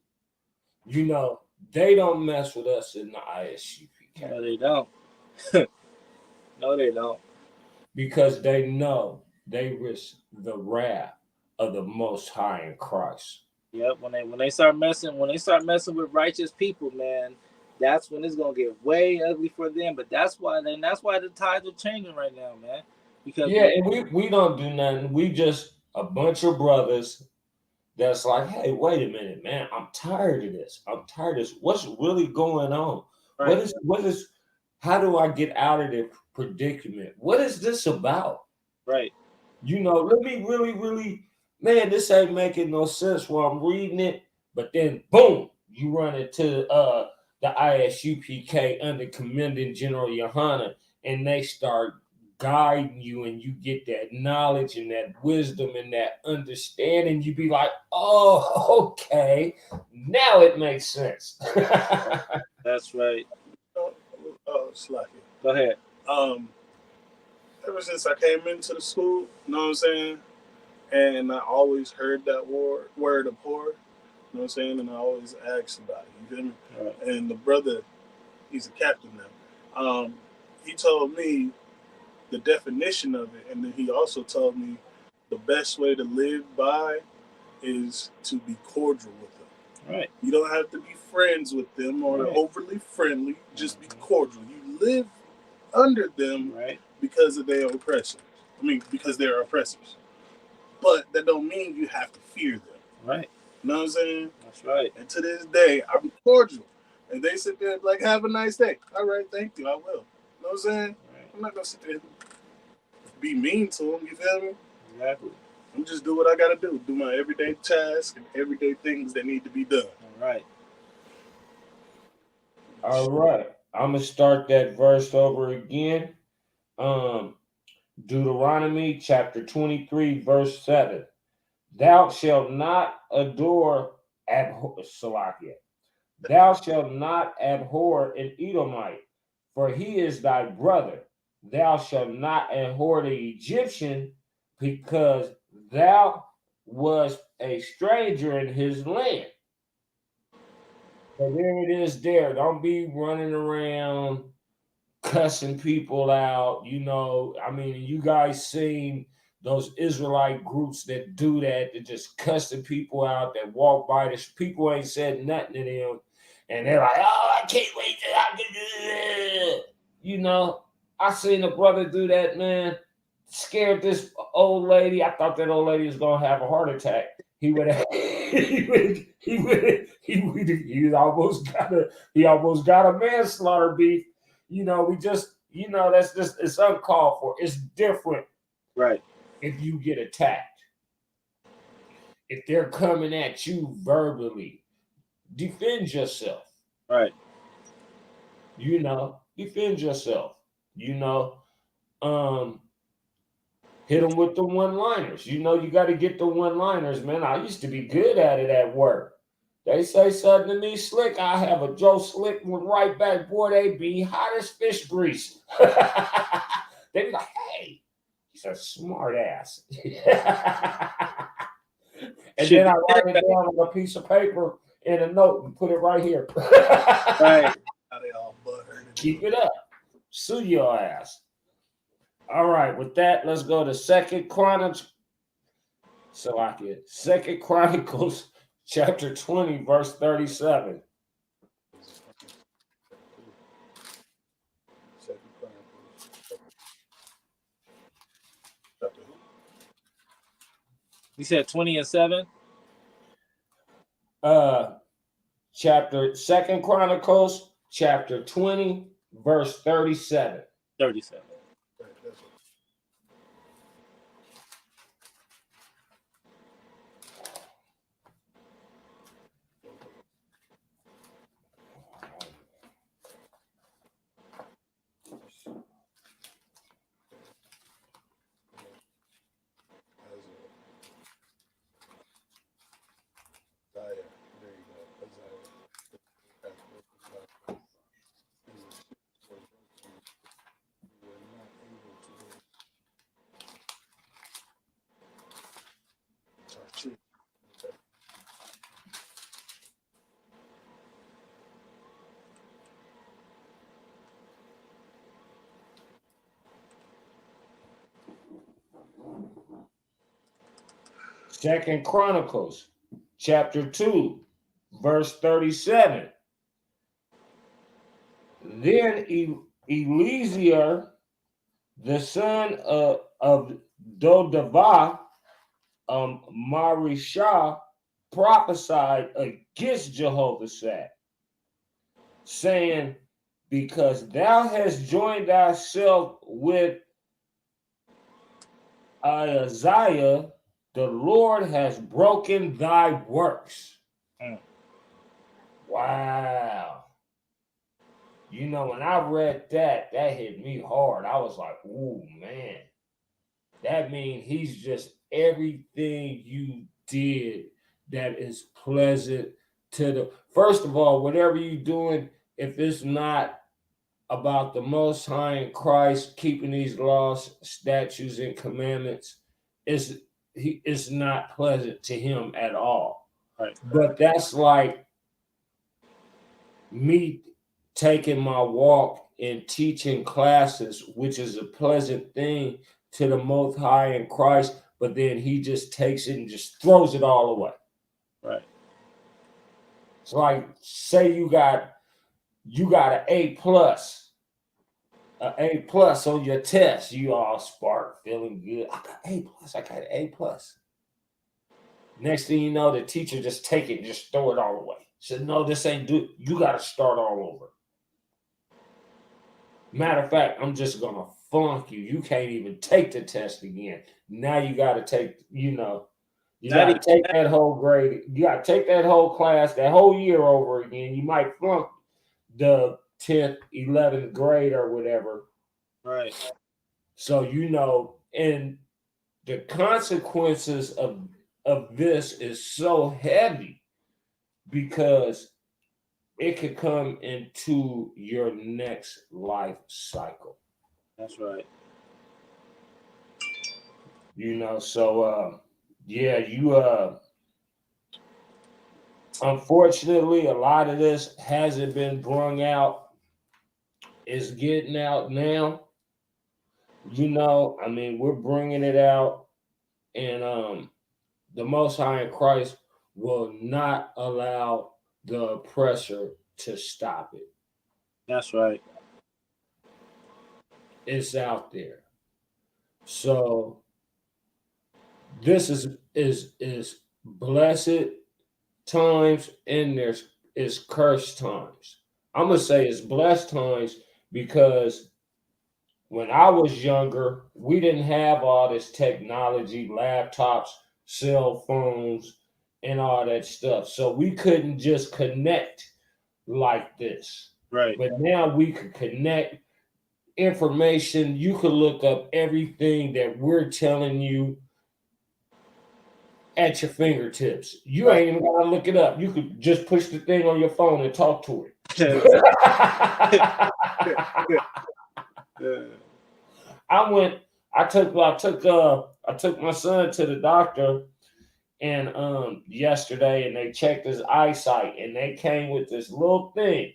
They don't mess with us in the I.S.U.P.K. No, they don't. No, they don't. because they know they risk the wrath of the Most High in Christ. Yep. When they start messing with righteous people, man, that's when it's gonna get way ugly for them. But that's why the tides are changing right now, man. Because Yeah, and we don't do nothing. We just a bunch of brothers that's like, hey, wait a minute, man. I'm tired of this. I'm tired of this. What's really going on? right, What is how do I get out of the predicament? What is this about? right, Let me really, really, man, this ain't making no sense while I'm reading it. But then boom, you run into the I.S.U.P.K under Commanding General Yohana, and they start guiding you, and you get that knowledge and that wisdom and that understanding. You be like, oh, okay, now it makes sense. that's right. Slacky. Go ahead. Um, ever since I came into the school, you know what I'm saying? And I always heard that word abhor, you know what I'm saying? And I always asked about it, you feel me? Right. And the brother, he's a captain now. He told me the definition of it, and then he also told me the best way to live by is to be cordial with them. Right. You don't have to be friends with them or Right. overly friendly. Just be cordial. You live under them Right. because of their oppressors. Because they're oppressors. But that don't mean you have to fear them. Right. You know what I'm saying? That's right. And to this day, I'm cordial. And they sit there like, have a nice day. All right, thank you. I will. You know what I'm saying? Right. I'm not gonna sit there and be mean to them. You feel me? Exactly. I'm just do what I gotta do. Do my everyday tasks and everyday things that need to be done. All right. All right. I'm gonna start that verse over again. Deuteronomy chapter 23, verse 7. Thou shalt not Thou shalt not abhor an Edomite, for he is thy brother. Thou shalt not abhor the Egyptian, because thou wast a stranger in his land. So there it is there. Don't be running around cussing people out. I mean, you guys seen those Israelite groups that do that, that just cussing people out, that walk by. The people ain't said nothing to them. And they're like, oh, I can't wait till I get. I seen a brother do that, man. Scared this old lady. I thought that old lady was gonna have a heart attack. He would have. He almost got a manslaughter beef. That's just, it's uncalled for. It's different, Right. if you get attacked. If they're coming at you verbally, defend yourself. Right. Defend yourself. Hit them with the one-liners. You got to get the one-liners, man. I used to be good at it at work. They say something to me slick, I have a Joe Slick one right back. Boy, they be hot as fish grease. They be like, hey, he's a smart ass. And then I write it down on a piece of paper in a note and put it right here. Right. Keep it up. Sue your ass. All right, with that, let's go to Second Chronicles. Second Chronicles, chapter 20, verse 37. You said 20 and 7? Second Chronicles, chapter 20, verse 37. 37. Second Chronicles, chapter 2, verse 37. Then Eliezer, the son of Dodavah, Marishah, prophesied against Jehoshaphat, saying, because thou hast joined thyself with Isaiah, the Lord has broken thy works. Wow. When I read that hit me hard. I was like, ooh, man. That means he's just everything you did that is pleasant to the. First of all, whatever you're doing, if it's not about the Most High in Christ, keeping these laws, statutes, and commandments, it's not pleasant to him at all. Right. But that's like me taking my walk and teaching classes, which is a pleasant thing to the Most High in Christ, but then he just takes it and just throws it all away. Right. It's like, say you got an A+, on your test. You all spark, feeling good. I got an A+. Next thing you know, the teacher just take it and just throw it all away. Said, no, this ain't do. You got to start all over. Matter of fact, I'm just going to flunk you. You can't even take the test again. Now you got to take, you got to take that whole grade. You got to take that whole class, that whole year over again. You might flunk the 10th, 11th grade or whatever. Right. So, and the consequences of this is so heavy because it could come into your next life cycle. That's right. So yeah, unfortunately a lot of this hasn't been brung out. It's getting out now. I mean, we're bringing it out, and the Most High in Christ will not allow the oppressor to stop it. That's right. It's out there. So this is blessed times, and there's is cursed times. I'm gonna say it's blessed times because when I was younger, we didn't have all this technology, laptops, cell phones, and all that stuff. So we couldn't just connect like this. Right. But now we can connect information. You could look up everything that we're telling you at your fingertips. You Right. ain't even gotta look it up. You could just push the thing on your phone and talk to it. Yeah. I took my son to the doctor and yesterday, and they checked his eyesight, and they came with this little thing,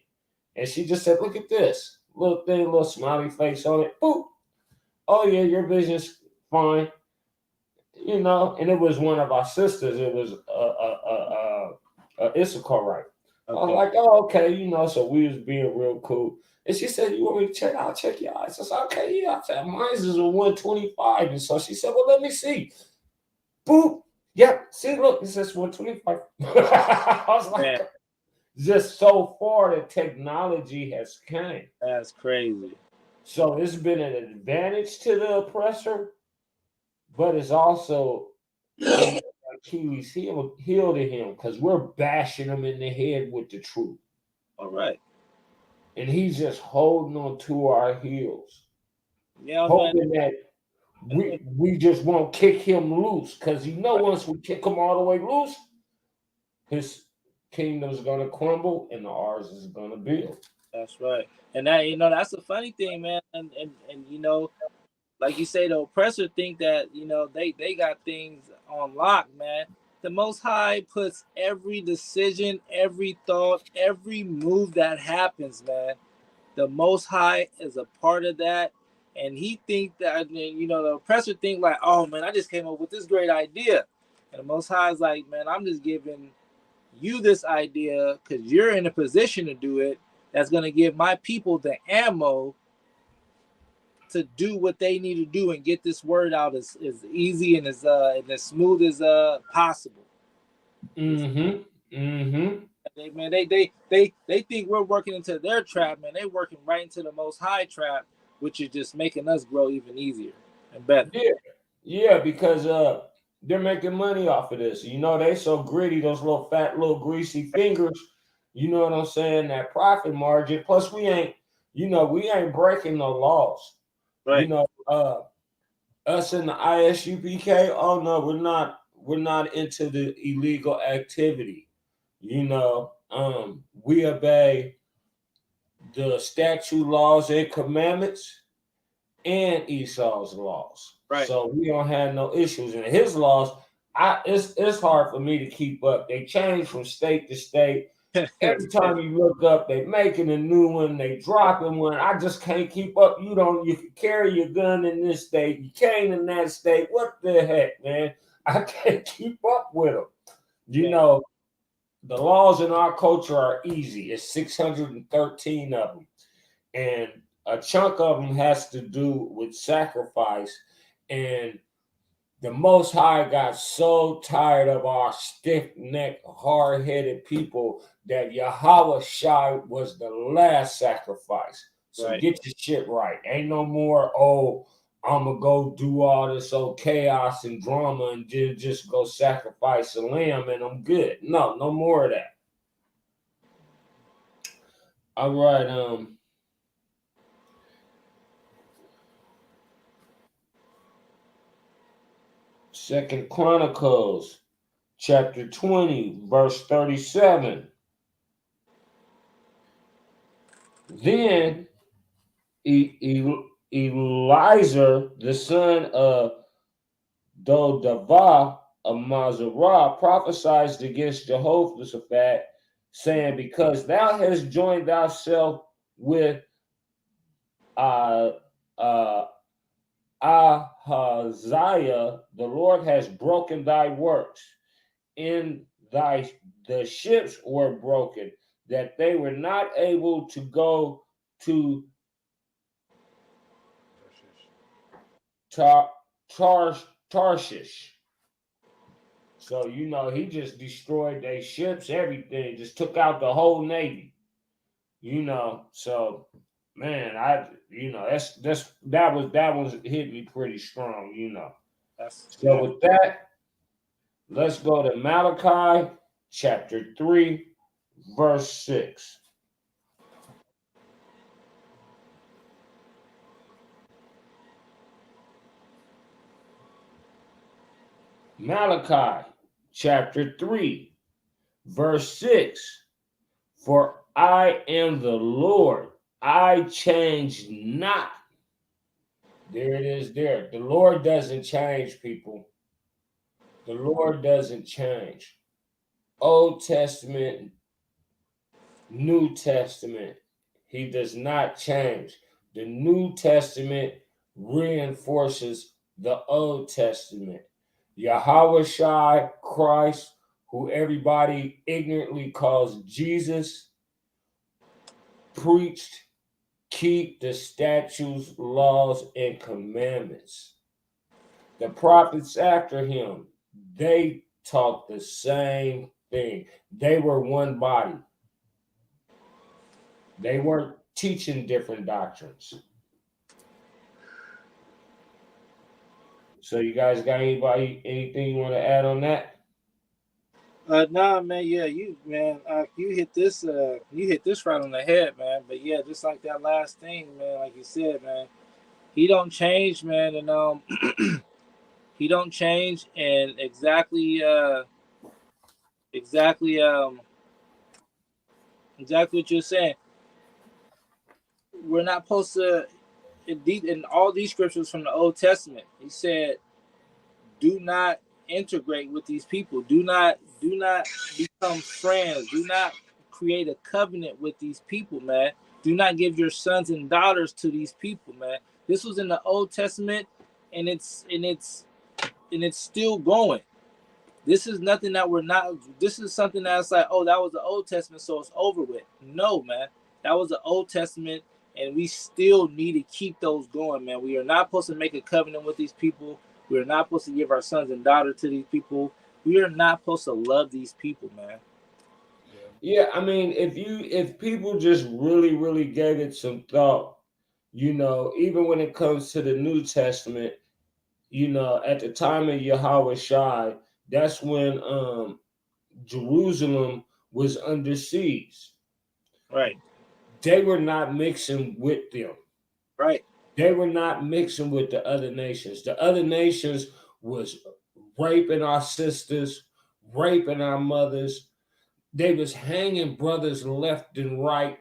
and she just said, "Look at this little thing, little smiley face on it. Boop. Oh yeah, your vision's fine." And it was one of our sisters. It was I.S.U.P.K right. I was Okay. like, "Oh, okay," So we was being real cool. And she said, "You want me to check? I'll check your eyes." I said, "Okay, yeah." I said, "Mine's is a 125." And so she said, "Well, let me see." Boop. Yep. See, look, it says 125. I was Man, like, just so far the technology has came. that's crazy. So it's been an advantage to the oppressor, but it's also an Achilles heel to him because we're bashing him in the head with the truth. All right. And he's just holding on to our heels, Yeah, man. hoping that we just won't kick him loose. Because once we kick him all the way loose, his kingdom's gonna crumble and ours is gonna build. That's right. And that's the funny thing, man. And like you say, the oppressor think that they got things on lock, man. The Most High puts every decision, every thought, every move that happens, man. The Most High is a part of that, and he think that the oppressor think like, oh man, I just came up with this great idea, and the Most High is like, man, I'm just giving you this idea because you're in a position to do it. That's gonna give my people the ammo to do what they need to do and get this word out as easy and as smooth as possible. Mm-hmm. Mm-hmm. They think we're working into their trap, man. They working right into the Most High trap, which is just making us grow even easier and better. Yeah. Yeah, because they're making money off of this. They so gritty, those little fat, little greasy fingers. You know what I'm saying? That profit margin. Plus, we ain't breaking no laws. Right. Us in the I.S.U.P.K. Oh no, we're not into the illegal activity. We obey the statute laws and commandments and Esau's laws. Right. So we don't have no issues. In his laws, it's hard for me to keep up. They change from state to state. Every time you look up, they making a new one, they dropping one. I just can't keep up. You can carry your gun in this state, you can't in that state. What the heck, man? I can't keep up with them. The laws in our culture are easy. It's 613 of them. And a chunk of them has to do with sacrifice. And the Most High got so tired of our stiff-necked, hard-headed people that Yahweh Shai was the last sacrifice. So Right. get your shit right. Ain't no more, I'm going to go do all this chaos and drama and just go sacrifice a lamb and I'm good. No more of that. All right. Second Chronicles, chapter 20, verse 37. Then Eliezer, the son of Dodavah of Mazarah, prophesied against Jehoshaphat, saying, because thou hast joined thyself with uh, uh, Ahaziah, the Lord has broken thy works. In thy the ships were broken, that they were not able to go to Tar- Tarshish. So he just destroyed their ships, everything, just took out the whole navy. So man, that was hit me pretty strong. That's So yeah. with that, let's go to Malachi chapter 3, verse 6. Malachi chapter 3, verse 6. For I am the Lord, I change not. There it is there. The Lord doesn't change, people. The Lord doesn't change. Old Testament, New Testament, he does not change. The New Testament reinforces the Old Testament. Yahweh Shai, Christ, who everybody ignorantly calls Jesus, preached, keep the statutes, laws, and commandments. The prophets after him, they taught the same thing. They were one body. They weren't teaching different doctrines. So you guys got anything you want to add on that? Nah, man, yeah, you hit this right on the head, man. But yeah, just like that last thing, man, like you said, man, he don't change, man, and he don't change, and exactly, exactly what you're saying. We're not supposed to in all these scriptures from the Old Testament. He said, "Do not integrate with these people. Do not become friends. Do not create a covenant with these people, man. Do not give your sons and daughters to these people, man." This was in the Old Testament, and it's still going. This is nothing that we're not. This is something that's like, oh, that was the Old Testament, so it's over with. No, man, that was the Old Testament, and we still need to keep those going, man. We are not supposed to make a covenant with these people. We are not supposed to give our sons and daughters to these people. We are not supposed to love these people, man. Yeah, I mean, if people just really, really gave it some thought, even when it comes to the New Testament, at the time of Yahweh Shai, that's when Jerusalem was under siege. Right, They were not mixing with them. right, They were not mixing with the other nations. The other nations was raping our sisters, raping our mothers. They was hanging brothers left and right.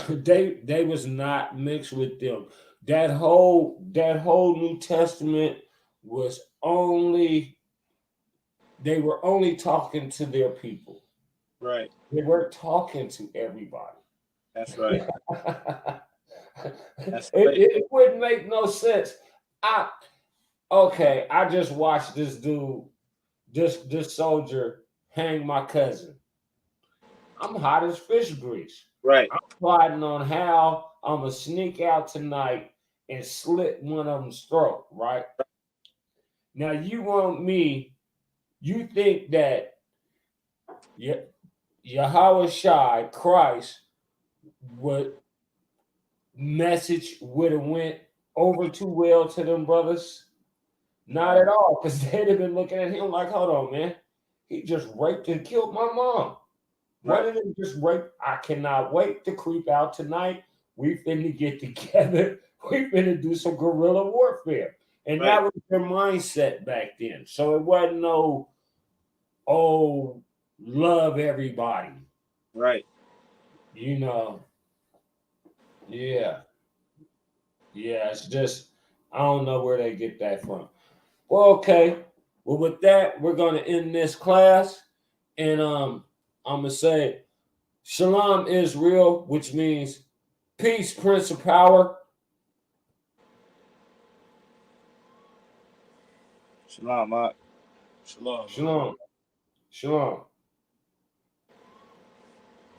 They was not mixed with them. That whole New Testament was only they were only talking to their people. right. They weren't talking to everybody. That's right. it, That's right. it wouldn't make no sense. I Okay, I just watched this dude, this soldier hang my cousin. I'm hot as fish grease. Right. I'm plotting on how I'm gonna sneak out tonight and slit one of them's throat. Right now, you want me? You think that Yahweh Shai Christ would message would have went over too well to them brothers? Not No. at all, because they'd have been looking at him like, hold on, man. He just raped and killed my mom. Right. One of them just raped. I cannot wait to creep out tonight. We finna get together. We finna do some guerrilla warfare. And Right. that was their mindset back then. So it wasn't no, oh, love everybody. Right. You know, yeah. Yeah, it's just, I don't know where they get that from. Well, okay. Well, with that, we're going to end this class. And I'm going to say, Shalom Israel, which means peace, Prince of Power. Shalom, Mark. Shalom. Shalom. Shalom.